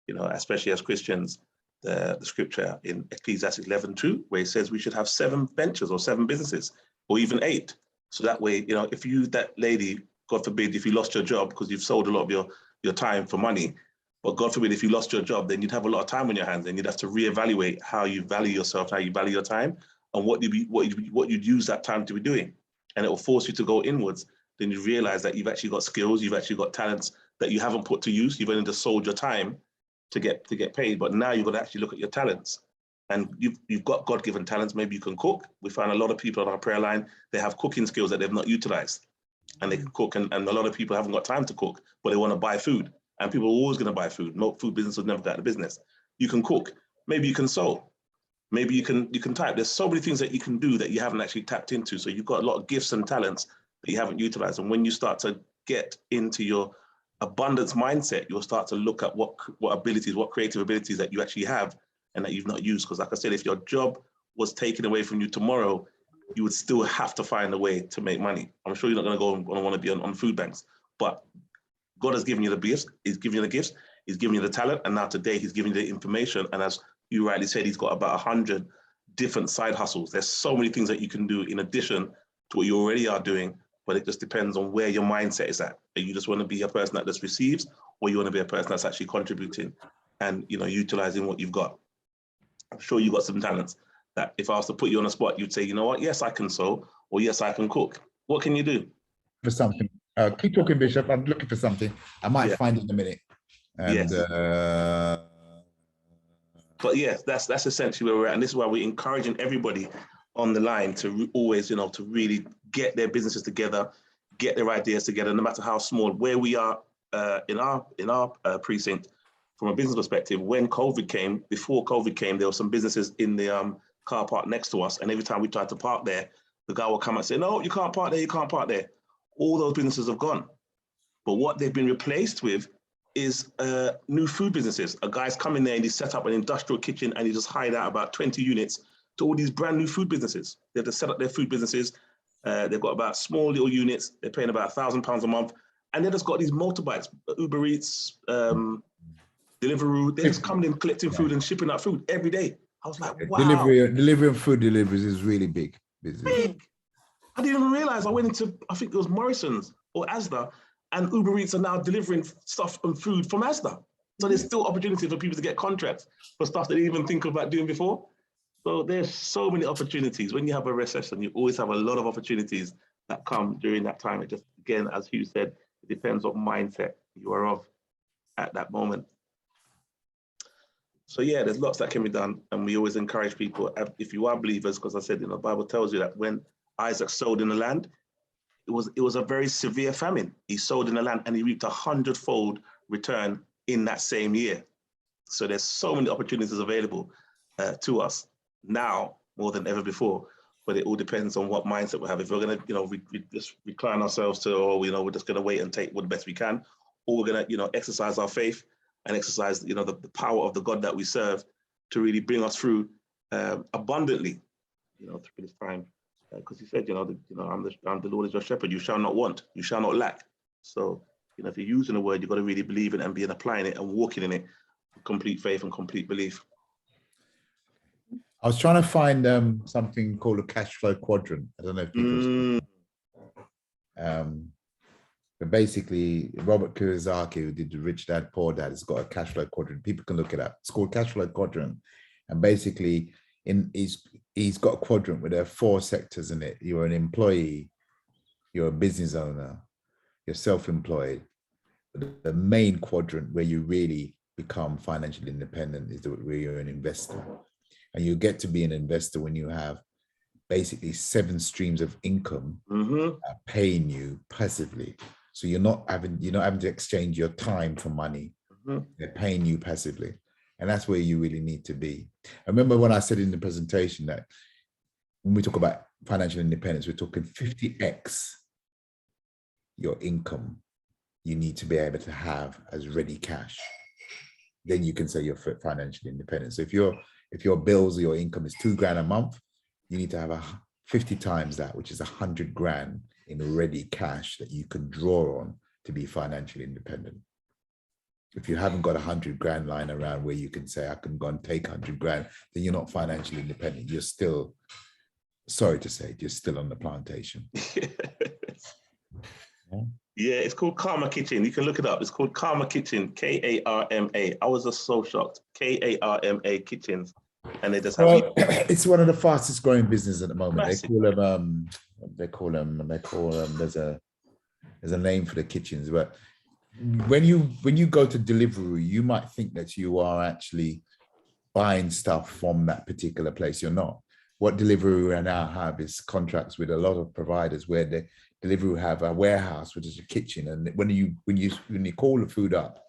[SPEAKER 2] especially as Christians, the scripture in Ecclesiastes 11:2, where it says we should have 7 ventures or 7 businesses, or even 8. So that way, if you, that lady, God forbid, if you lost your job because you've sold a lot of your time for money, but God forbid, if you lost your job, then you'd have a lot of time on your hands and you'd have to reevaluate how you value yourself, how you value your time, and what you'd use that time to be doing. And it will force you to go inwards. Then you realize that you've actually got skills, you've actually got talents that you haven't put to use. You've only just sold your time to get paid, but now you've got to actually look at your talents. And you've got God-given talents. Maybe you can cook. We find a lot of people on our prayer line, they have cooking skills that they've not utilized. And they can cook, and a lot of people haven't got time to cook, but they want to buy food. And people are always going to buy food. No food business will never get out of business. You can cook. Maybe you can sew. Maybe you can type. There's so many things that you can do that you haven't actually tapped into. So you've got a lot of gifts and talents that you haven't utilized. And when you start to get into your abundance mindset, you'll start to look at what abilities, what creative abilities that you actually have and that you've not used. Because like I said, if your job was taken away from you tomorrow, you would still have to find a way to make money. I'm sure you're not going to go and want to be on food banks, but God has given you the gifts. He's given you the gifts. He's given you the talent. And now today he's giving you the information. And as you rightly said, he's got about 100 different side hustles. There's so many things that you can do in addition to what you already are doing, but it just depends on where your mindset is at. And you just want to be a person that just receives, or you want to be a person that's actually contributing and utilizing what you've got. I'm sure you've got some talents that if I was to put you on a spot, you'd say, you know what, yes, I can sew, or yes, I can cook. What can you do?
[SPEAKER 1] For something. Keep talking, Bishop. I'm looking for something. I might find it in a minute. And
[SPEAKER 2] yes. But yes, that's essentially where we're at. And this is why we're encouraging everybody on the line to always, to really get their businesses together, get their ideas together, no matter how small. Where we are in our precinct, from a business perspective, when COVID came, before COVID came, there were some businesses in the car park next to us. And every time we tried to park there, the guy will come and say, no, you can't park there, you can't park there. All those businesses have gone. But what they've been replaced with is new food businesses. A guy's come in there and he's set up an industrial kitchen and he just hired out about 20 units to all these brand new food businesses. They've just set up their food businesses. They've got about small little units. They're paying about £1,000 a month. And they've just got these motorbikes, Uber Eats, Deliveroo. They're just coming in, collecting food and shipping out food every day. I was like, wow.
[SPEAKER 1] Delivery and food deliveries is really big business.
[SPEAKER 2] Big. I didn't even realize. I went into, I think it was Morrison's or Asda, and Uber Eats are now delivering stuff and food from Asda. So there's still opportunity for people to get contracts for stuff they didn't even think about doing before. So there's so many opportunities. When you have a recession, you always have a lot of opportunities that come during that time. It just, again, as Hugh said, it depends what mindset you are of at that moment. So yeah, there's lots that can be done. And we always encourage people, if you are believers, because I said, the Bible tells you that when Isaac sowed in the land, it was a very severe famine. He sowed in the land and he reaped 100-fold return in that same year. So there's so many opportunities available to us now more than ever before. But it all depends on what mindset we have. If we're going to, we just recline ourselves to, we're just going to wait and take what the best we can, or we're going to, exercise our faith and exercise, the power of the God that we serve to really bring us through abundantly, through this time. Because he said, I'm the Lord is your shepherd. You shall not want. You shall not lack. So, if you're using the word, you've got to really believe it and be applying it and walking in it with complete faith and complete belief.
[SPEAKER 1] I was trying to find something called a cash flow quadrant. I don't know if people. But basically, Robert Kiyosaki, who did the Rich Dad Poor Dad, has got a cash flow quadrant. People can look it up. It's called cash flow quadrant, and basically, he's got a quadrant where there are 4 sectors in it. You're an employee, you're a business owner, you're self-employed. But the main quadrant where you really become financially independent is where you're an investor. And you get to be an investor when you have basically 7 streams of income paying you passively. So you're not having to exchange your time for money. They're paying you passively. And that's where you really need to be. I remember when I said in the presentation that when we talk about financial independence, we're talking 50x your income you need to be able to have as ready cash. Then you can say you're financially independent. So if your bills or your income is $2,000 a month, you need to have 50 times that, which is 100 grand in ready cash that you can draw on to be financially independent. If you haven't got 100 grand lying around where you can say, I can go and take 100 grand, then you're not financially independent. You're still, sorry to say, you're still on the plantation.
[SPEAKER 2] Yeah, it's called Karma Kitchen. You can look it up. It's called Karma Kitchen, Karma. I was just so shocked. Karma Kitchens. And they just have.
[SPEAKER 1] Well, it's one of the fastest growing businesses at the moment.
[SPEAKER 2] Massive.
[SPEAKER 1] They call them, there's a name for the kitchens, but when you go to Deliveroo, you might think that you are actually buying stuff from that particular place. You're not. What Deliveroo now have is contracts with a lot of providers where the Deliveroo have a warehouse, which is a kitchen, and when you call the food up,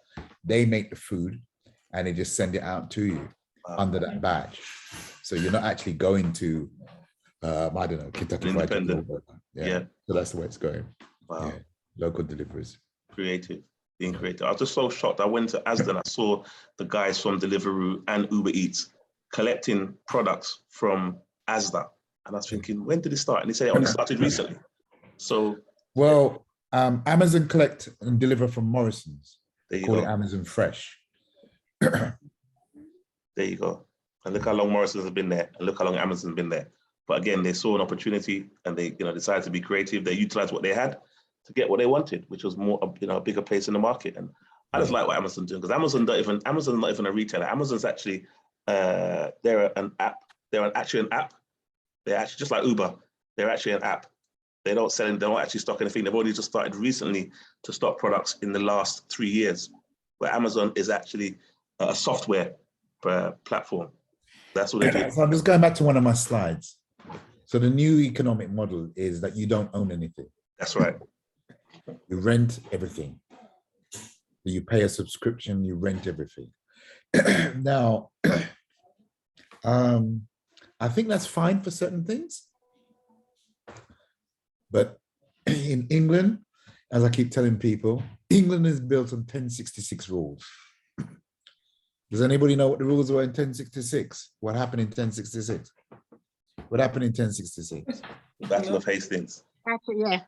[SPEAKER 1] they make the food and they just send it out to you under that badge. So you're not actually going to I don't know, Kentucky Fried Chicken. Yeah. So that's the way it's going.
[SPEAKER 2] Wow.
[SPEAKER 1] Yeah. Local deliveries.
[SPEAKER 2] Being creative. I was just so shocked. I went to Asda and I saw the guys from Deliveroo and Uber Eats collecting products from Asda. And I was thinking, when did it start? And they say it only started recently. So.
[SPEAKER 1] Well, Amazon collect and deliver from Morrison's.
[SPEAKER 2] They
[SPEAKER 1] call it Amazon Fresh.
[SPEAKER 2] There you go. And look how long Morrison's has been there, and look how long Amazon's been there. But again, they saw an opportunity and they, decided to be creative. They utilized what they had to get what they wanted, which was more, a bigger place in the market. And I just like what Amazon's doing, because Amazon's not even a retailer. Amazon's actually, they're an app. They're actually an app. They're actually just like Uber. They're actually an app. They don't actually stock anything. They've only just started recently to stock products in the last 3 years, where Amazon is actually a software platform. That's what they do.
[SPEAKER 1] So I'm just going back to one of my slides. So the new economic model is that you don't own anything.
[SPEAKER 2] That's right.
[SPEAKER 1] You rent everything. You pay a subscription, you rent everything. Now, I think that's fine for certain things. But in England, as I keep telling people, England is built on 1066 rules. Does anybody know what the rules were in 1066? What happened in 1066? What happened in 1066?
[SPEAKER 2] The Battle of Hastings.
[SPEAKER 4] Yeah.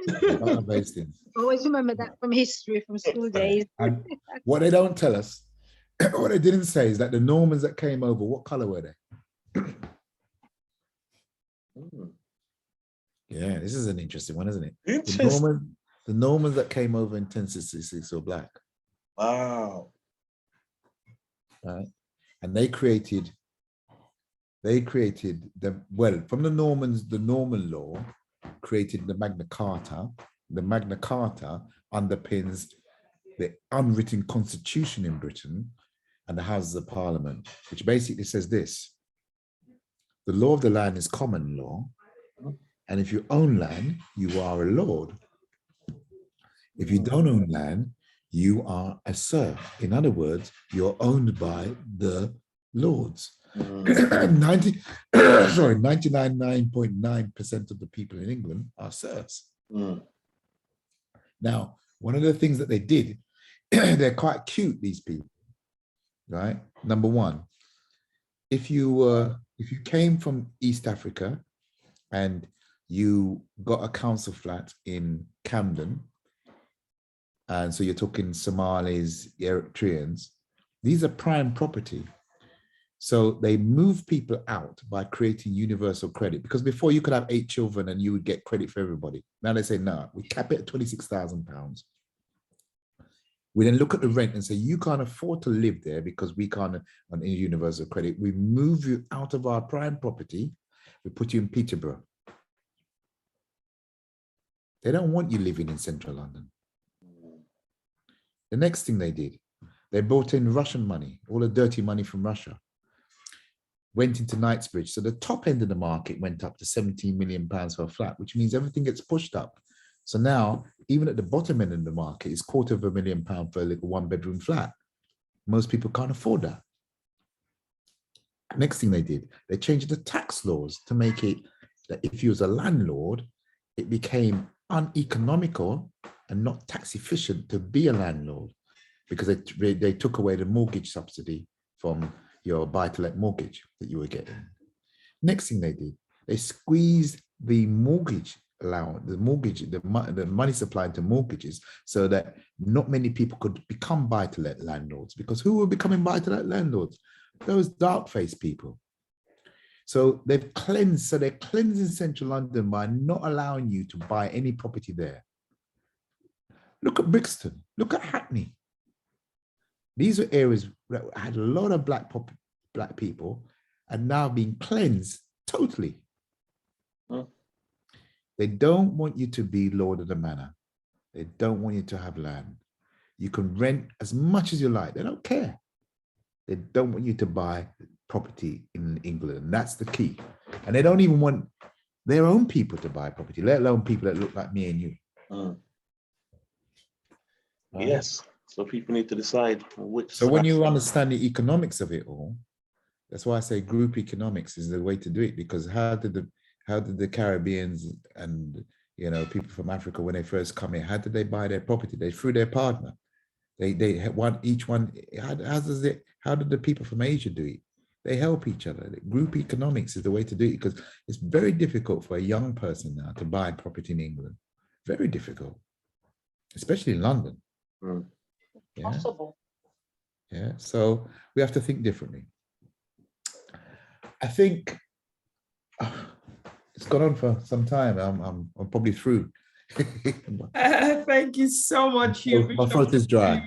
[SPEAKER 1] Battle of Hastings.
[SPEAKER 4] Always remember that from history, from school days.
[SPEAKER 1] And what they don't tell us, what they didn't say is that the Normans that came over, what color were they? Yeah, this is an interesting one, isn't it? The Normans that came over in 1066 were black.
[SPEAKER 2] Wow.
[SPEAKER 1] Right? And they created from the Normans, the Norman law created the Magna Carta. The Magna Carta underpins the unwritten constitution in Britain and the Houses of Parliament, which basically says this: the law of the land is common law, and if you own land, you are a lord. If you don't own land, you are a serf. In other words, you're owned by the lords. 99.9% of the people in England are serfs. Now, one of the things that they did, they're quite cute, these people, right? Number one, if you came from East Africa and you got a council flat in Camden, and so you're talking Somalis, Eritreans, these are prime property. So they move people out by creating universal credit, because before you could have 8 children and you would get credit for everybody. Now they say, no, we cap it at £26,000. We then look at the rent and say, you can't afford to live there because we can't on any universal credit. We move you out of our prime property. We put you in Peterborough. They don't want you living in central London. The next thing they did, they brought in Russian money, all the dirty money from Russia, went into Knightsbridge. So the top end of the market went up to £17 million for a flat, which means everything gets pushed up. So now, even at the bottom end of the market, it's £250,000 for a little 1-bedroom flat. Most people can't afford that. Next thing they did, they changed the tax laws to make it that if you was a landlord, it became uneconomical and not tax efficient to be a landlord, because they took away the mortgage subsidy from your buy-to-let mortgage that you were getting. Next thing they did, They squeezed the mortgage allowance, the money supply into mortgages, so that not many people could become buy-to-let landlords. Because who were becoming buy-to-let landlords? Those dark-faced people. So they've cleansed. So they're cleansing central London by not allowing you to buy any property there. Look at Brixton. Look at Hackney. These are areas that had a lot of black people and now being cleansed totally. They don't want you to be lord of the manor. They don't want you to have land. You can rent as much as you like. They don't care. They don't want you to buy property in England. That's the key. And they don't even want their own people to buy property, let alone people that look like me and you. Right?
[SPEAKER 2] Yes. So people need to decide which.
[SPEAKER 1] So when you understand the economics of it all, that's why I say group economics is the way to do it. Because how did the Caribbeans and people from Africa, when they first come in, how did they buy their property? They through their partner. They want each one. How did the people from Asia do it? They help each other. Group economics is the way to do it, because it's very difficult for a young person now to buy property in England. Very difficult, especially in London. Yeah.
[SPEAKER 4] Possible.
[SPEAKER 1] Yeah. So we have to think differently. I think it's gone on for some time. I'm probably through.
[SPEAKER 3] Thank you so much, Hugh.
[SPEAKER 1] My throat is dry.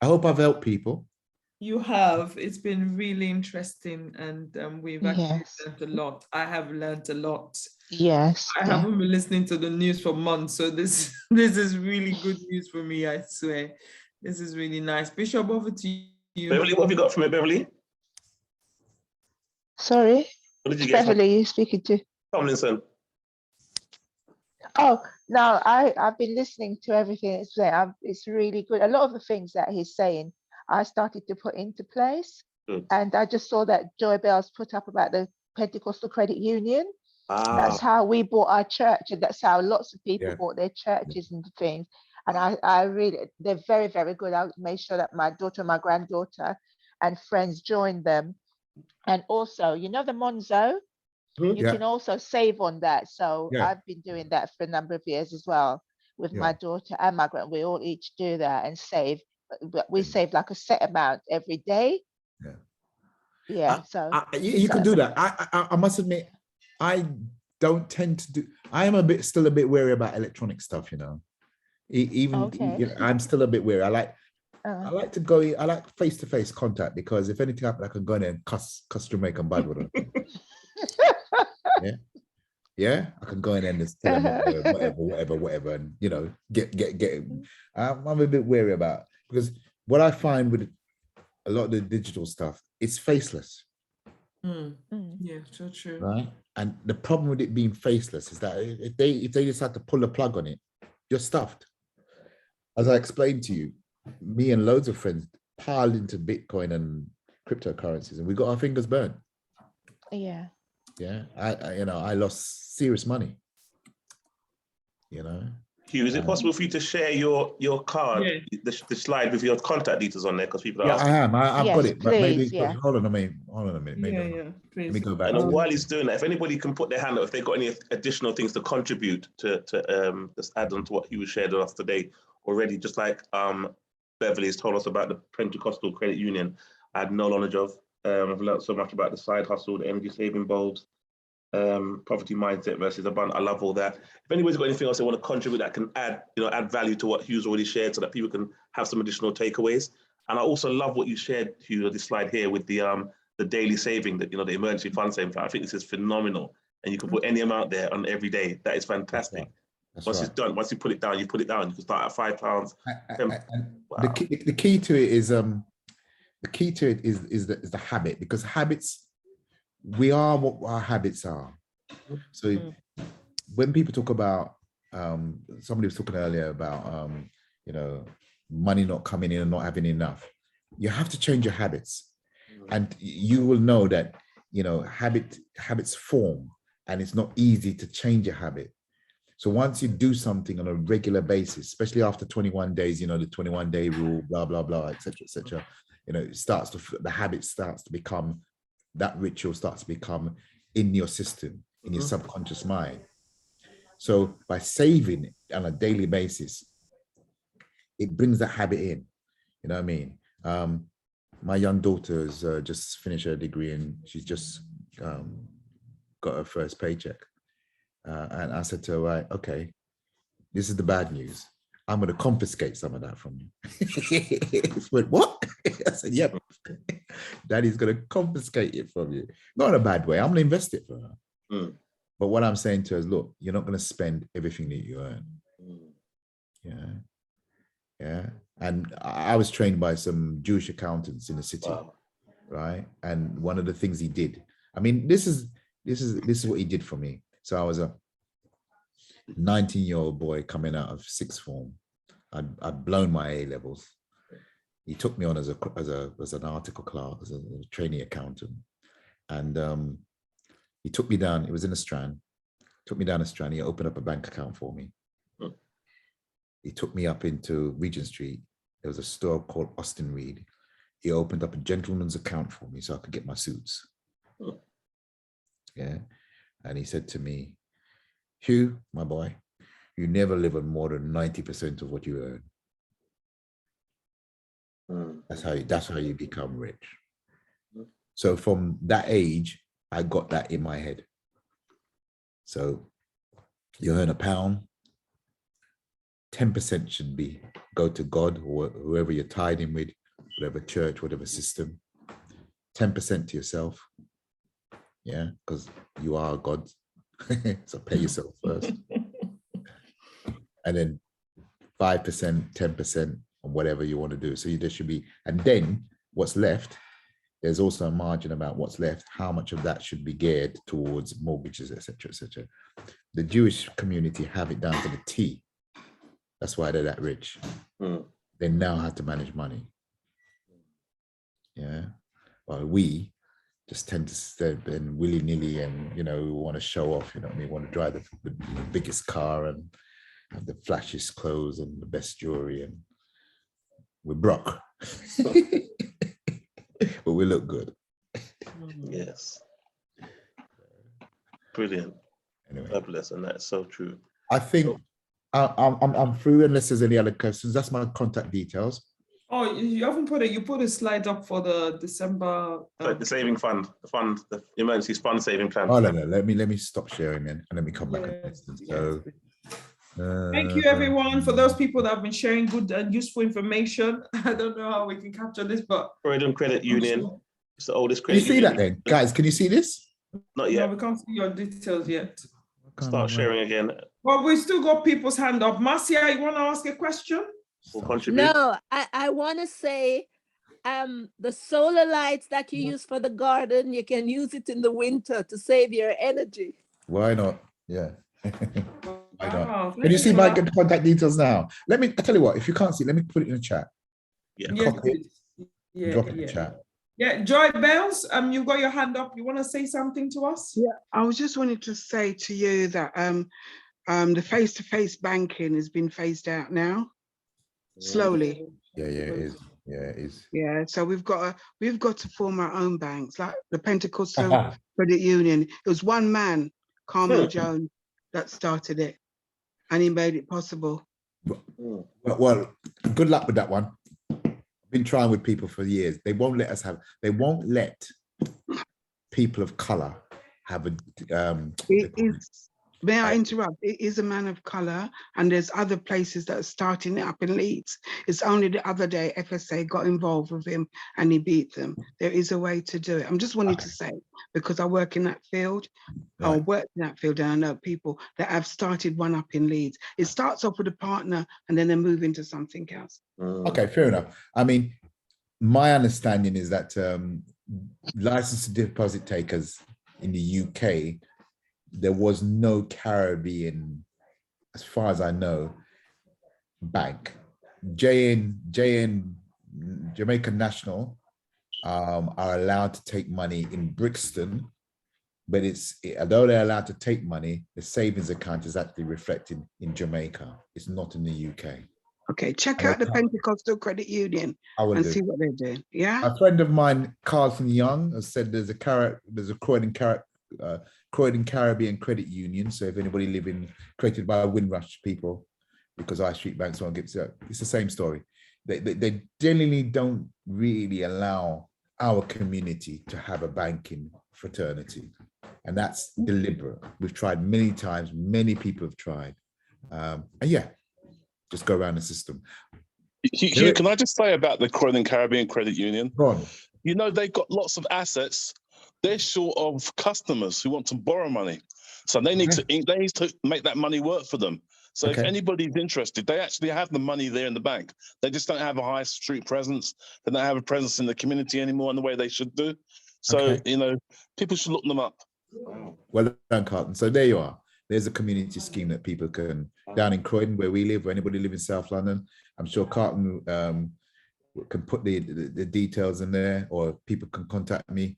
[SPEAKER 1] I hope I've helped people.
[SPEAKER 3] You have. It's been really interesting, and we've actually learned a lot. I have learned a lot.
[SPEAKER 7] Yes.
[SPEAKER 3] I haven't been listening to the news for months, so this is really good news for me, I swear. This is really nice. Bishop, over to you.
[SPEAKER 2] Beverly, what have you got from it, Beverly?
[SPEAKER 7] Sorry,
[SPEAKER 2] What did you get?
[SPEAKER 7] Beverly, you speaking to?
[SPEAKER 2] Tomlinson.
[SPEAKER 7] Oh, no, I've been listening to everything it's saying. It's really good. A lot of the things that he's saying, I started to put into place.
[SPEAKER 2] Good.
[SPEAKER 7] And I just saw that Joy Bell's put up about the Pentecostal Credit Union. That's how we bought our church, and that's how lots of people bought their churches and things. And I really, they're very, very good. I made sure that my daughter, my granddaughter, and friends joined them. And also, the Monzo, you can also save on that. So I've been doing that for a number of years as well with my daughter and my grand. We all each do that and save, but we save like a set amount every day. So
[SPEAKER 1] you can do that. I must admit, I don't tend to do. I am still a bit wary about electronic stuff. I'm still a bit wary. I like to go. I like face-to-face contact, because if anything happens, I can go in there and cuss Jamaican bad with them. Yeah, I can go in there and just tell them whatever, and get. I'm a bit wary about, because what I find with a lot of the digital stuff, it's faceless.
[SPEAKER 3] Yeah, so true.
[SPEAKER 1] Right, and the problem with it being faceless is that if they decide to pull the plug on it, you're stuffed. As I explained to you, me and loads of friends piled into Bitcoin and cryptocurrencies, and we got our fingers burnt.
[SPEAKER 7] Yeah.
[SPEAKER 1] I lost serious money.
[SPEAKER 2] Hugh, is it possible for you to share your card, the slide with your contact details on there, because people are asking?
[SPEAKER 1] I am. I've got it. But
[SPEAKER 7] please,
[SPEAKER 1] maybe hold on a minute.
[SPEAKER 3] Please.
[SPEAKER 1] Let me go back.
[SPEAKER 2] And while he's doing that, if anybody can put their hand up, if they've got any additional things to contribute to just add on to what Hugh shared with us today already, just like Beverly has told us about the Pentecostal Credit Union, I had no knowledge of. I've learned so much about the side hustle, the energy saving bulbs, poverty mindset versus abundance. I love all that. If anybody's got anything else they want to contribute that can add value to what Hugh's already shared, so that people can have some additional takeaways. And I also love what you shared, Hugh, this slide here with the daily saving, that the emergency fund saving. I think this is phenomenal, and you can put any amount there on every day. That is fantastic. Once it's done, once you put it down, you can start at £5.
[SPEAKER 1] Wow. The key to it is the habit, because habits, we are what our habits are. So when people talk about, somebody was talking earlier about, money not coming in and not having enough, you have to change your habits. And you will know that, habits form, and it's not easy to change a habit. So once you do something on a regular basis, especially after 21 days, the 21-day rule, blah, blah, blah, et cetera, the habit starts to become, that ritual starts to become in your system, in your subconscious mind. So by saving on a daily basis, it brings that habit in. You know what I mean? My young daughter's just finished her degree and she's just got her first paycheck. And I said to her, right, okay, this is the bad news. I'm going to confiscate some of that from you. She went, what? I said, yep. Daddy's going to confiscate it from you. Not in a bad way. I'm going to invest it for her. But what I'm saying to her is, look, you're not going to spend everything that you earn. Yeah. And I was trained by some Jewish accountants in the city, right? And one of the things he did, I mean, this is what he did for me. So I was a 19-year-old boy coming out of sixth form. I'd blown my A levels. He took me on as an article clerk, as a trainee accountant, and he took me down. It was in the Strand. Took me down the Strand. He opened up a bank account for me. He took me up into Regent Street. There was a store called Austin Reed. He opened up a gentleman's account for me so I could get my suits. Yeah, and he said to me, Hugh, my boy, you never live on more than 90% of what you earn. That's how you become rich. So from that age, I got that in my head. So you earn £1, 10% should go to God or whoever you're tied in with, whatever church, whatever system. 10% to yourself. Yeah, because you are God. So pay yourself first. And then 5%, 10% on whatever you want to do. So there should be, and then what's left, there's also a margin about what's left, how much of that should be geared towards mortgages, etc., etc. The Jewish community have it down to the T. That's why they're that rich. They now have to manage money. Yeah. Well, we just tend to step in willy-nilly and, we want to show off, we want to drive the biggest car and have the flashiest clothes and the best jewelry, and we're broke. But we look good.
[SPEAKER 2] Yes. Brilliant.
[SPEAKER 1] Anyway.
[SPEAKER 2] Fabulous, and that's so true.
[SPEAKER 1] I think I'm through unless there's any other questions. That's my contact details.
[SPEAKER 3] Oh, you haven't you put a slide up for the December.
[SPEAKER 2] The saving fund, the emergency fund saving plan.
[SPEAKER 1] Oh, no. Let me stop sharing then, and let me come back. So,
[SPEAKER 3] thank you, everyone, for those people that have been sharing good and useful information. I don't know how we can capture this, but
[SPEAKER 2] Croydon Credit Union. It's the oldest credit
[SPEAKER 1] union. Can you see that then? Guys, can you see this?
[SPEAKER 2] Not yet.
[SPEAKER 3] No, we can't see your details yet.
[SPEAKER 2] Start sharing again.
[SPEAKER 3] Well, we still got people's hand up. Marcia, you want to ask a question?
[SPEAKER 2] We'll contribute.
[SPEAKER 6] No, I want to say the solar lights that you use for the garden, you can use it in the winter to save your energy.
[SPEAKER 1] Why not? Yeah. Why not?
[SPEAKER 3] Wow,
[SPEAKER 1] Can you see my contact details now? I tell you what, if you can't see, let me put it in the chat.
[SPEAKER 2] Yeah.
[SPEAKER 1] Copy it, drop it in the chat.
[SPEAKER 3] Yeah, Joy Bells, you've got your hand up. You want to say something to us?
[SPEAKER 8] Yeah, I was just wanting to say to you that the face-to-face banking has been phased out now, slowly.
[SPEAKER 1] Yeah, it is. Yeah, it is.
[SPEAKER 8] Yeah, so we've got to form our own banks, like the Pentecostal Credit Union. It was one man, Carmel Jones, that started it, and he made it possible.
[SPEAKER 1] Well, good luck with that one. Been trying with people for years. They won't let people of color have
[SPEAKER 8] may I interrupt? It is a man of color, and there's other places that are starting it up in Leeds. It's only the other day FSA got involved with him and he beat them. There is a way to do it. I'm just wanting to say, because I work in that field, I worked in that field, and I know people that have started one up in Leeds. It starts off with a partner and then they move into something else.
[SPEAKER 1] Okay, fair enough. I mean, my understanding is that licensed deposit takers in the UK, there was no Caribbean, as far as I know, bank. JN Jamaican National are allowed to take money in Brixton, but although they're allowed to take money, the savings account is actually reflected in Jamaica. It's not in the UK.
[SPEAKER 8] Okay, check out the Pentecostal Credit Union and see what they're doing. Yeah.
[SPEAKER 1] A friend of mine, Carlton Young, has said there's a Croydon Croydon Caribbean Credit Union. So if anybody created by Windrush people, because High Street banks won't get to, it's the same story. They generally don't really allow our community to have a banking fraternity, and that's deliberate. We've tried many times, many people have tried, and yeah, just go around the system.
[SPEAKER 9] Hugh, can I just say about the Croydon Caribbean Credit Union?
[SPEAKER 1] Go on.
[SPEAKER 9] You know, they've got lots of assets. They're short of customers who want to borrow money, so they need to make that money work for them. So if anybody's interested, they actually have the money there in the bank. They just don't have a high street presence. They don't have a presence in the community anymore in the way they should do. So, you know, people should look them up.
[SPEAKER 1] Well done, Carlton. So there you are. There's a community scheme that people can, down in Croydon where we live, or anybody live in South London. I'm sure Carlton can put the details in there, or people can contact me.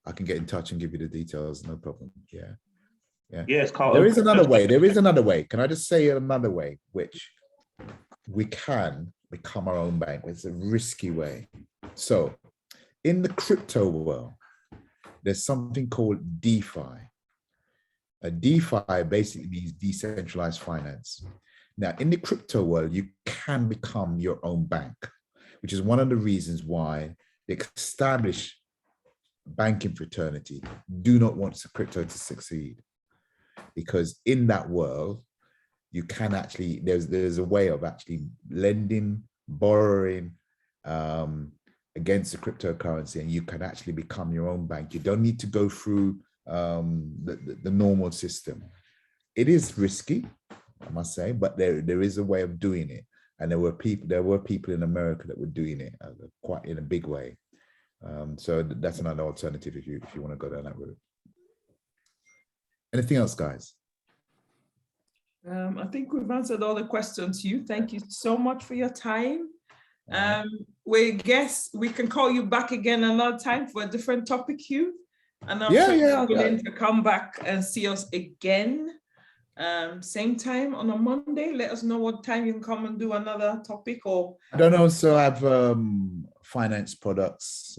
[SPEAKER 1] I can get in touch and give you the details, no problem. Yeah.
[SPEAKER 2] Yes, Carlton.
[SPEAKER 1] There is another way. There is another way. Can I just say another way, which we can become our own bank? It's a risky way. So in the crypto world, there's something called DeFi. A DeFi basically means decentralized finance. Now, in the crypto world, you can become your own bank, which is one of the reasons why the established banking fraternity do not want crypto to succeed. Because in that world, you can actually, there's a way of actually lending, borrowing against the cryptocurrency, and you can actually become your own bank. You don't need to go through the normal system. It is risky, I must say, but there is a way of doing it. And there were people in America that were doing it quite in a big way. So that's another alternative if you want to go down that route. Anything else, guys?
[SPEAKER 3] I think we've answered all the questions, Hugh. Thank you so much for your time. We can call you back again another time for a different topic, Hugh. And I'm sure you're willing to come back and see us again. Same time on a Monday. Let us know what time you can come and do another topic. Or
[SPEAKER 1] I don't know. So I have finance products.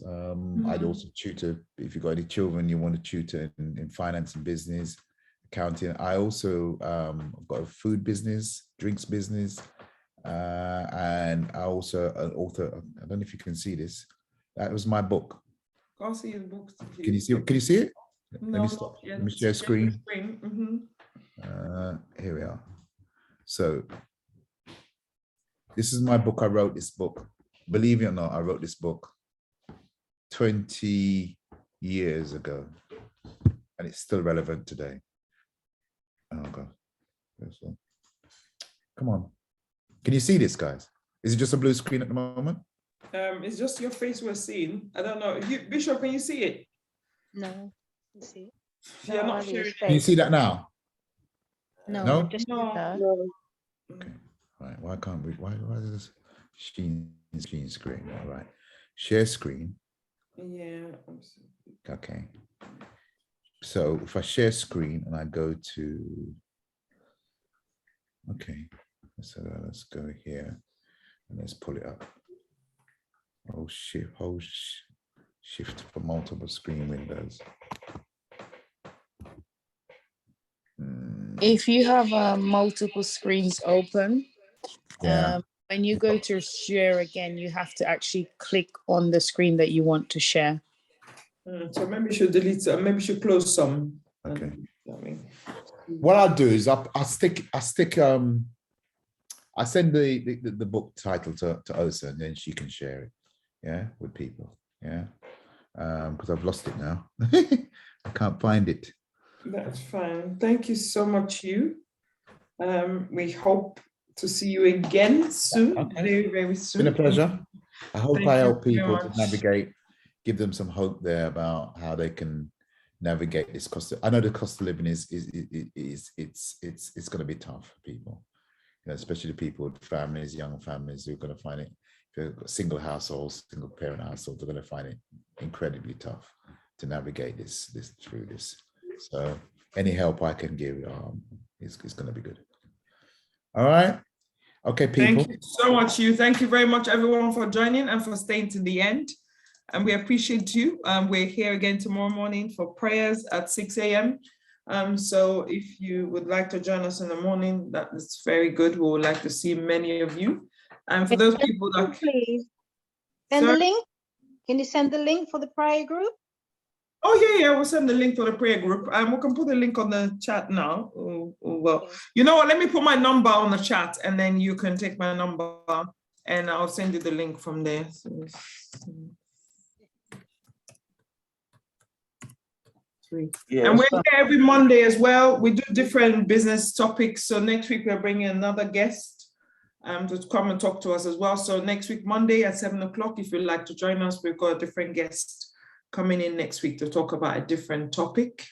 [SPEAKER 1] I'd also tutor if you've got any children you want to tutor in finance and business, accounting. I also I've got a food business, drinks business, and I also an author. I don't know if you can see this. That was my book.
[SPEAKER 3] Can't see his books.
[SPEAKER 1] Can you see? Can you see it?
[SPEAKER 3] No,
[SPEAKER 1] let me share screen.
[SPEAKER 3] Mm-hmm.
[SPEAKER 1] Here we are. So this is my book. I wrote this book. Believe it or not, I wrote this book 20 years ago, and it's still relevant today. Oh God. Come on. Can you see this, guys? Is it just a blue screen at the moment?
[SPEAKER 3] It's just your face we're seeing. I don't know. Bishop, can you see it?
[SPEAKER 4] No, you see.
[SPEAKER 3] You're not sharing.
[SPEAKER 1] Can you see that now?
[SPEAKER 4] No,
[SPEAKER 1] No?
[SPEAKER 4] just
[SPEAKER 3] No.
[SPEAKER 1] Okay. Right. Why can't we? Why is this screen screen? All right. Share screen.
[SPEAKER 3] Yeah.
[SPEAKER 1] Okay. So if I share screen and I go to, okay, so let's go here and let's pull it up. Hold shift for multiple screen windows.
[SPEAKER 10] If you have multiple screens open, when you go to share again, you have to actually click on the screen that you want to share.
[SPEAKER 3] So maybe you should delete some, maybe you should close some.
[SPEAKER 1] Okay. What I'll do is I send the book title to Osa, and then she can share it, with people, because I've lost it now. I can't find it.
[SPEAKER 3] That's fine. Thank you so much, Hugh. We hope to see you again soon, very, very soon.
[SPEAKER 1] It's been a pleasure. I hope I help people to navigate, give them some hope there about how they can navigate this cost. I know the cost of living is going to be tough for people, especially the people with families, young families who are going to find it. If you've got single households, single parent households, they're going to find it incredibly tough to navigate this through this. So any help I can give is going to be good. All right. Okay, people.
[SPEAKER 3] Thank you so much, Hugh. Thank you very much, everyone, for joining and for staying to the end. and we appreciate you. We're here again tomorrow morning for prayers at 6 a.m. So if you would like to join us in the morning, that is very good. We would like to see many of you. And for those people that...
[SPEAKER 4] Please, send the link. Can you send the link for the prayer group?
[SPEAKER 3] Oh, yeah, we'll send the link for the prayer group. We can put the link on the chat now. Well, you know what? Let me put my number on the chat, and then you can take my number, and I'll send you the link from there. So,
[SPEAKER 2] yeah,
[SPEAKER 3] and we're here every Monday as well. We do different business topics. So next week, we're bringing another guest to come and talk to us as well. So next week, Monday at 7 o'clock, if you'd like to join us, we've got a different guest coming in next week to talk about a different topic.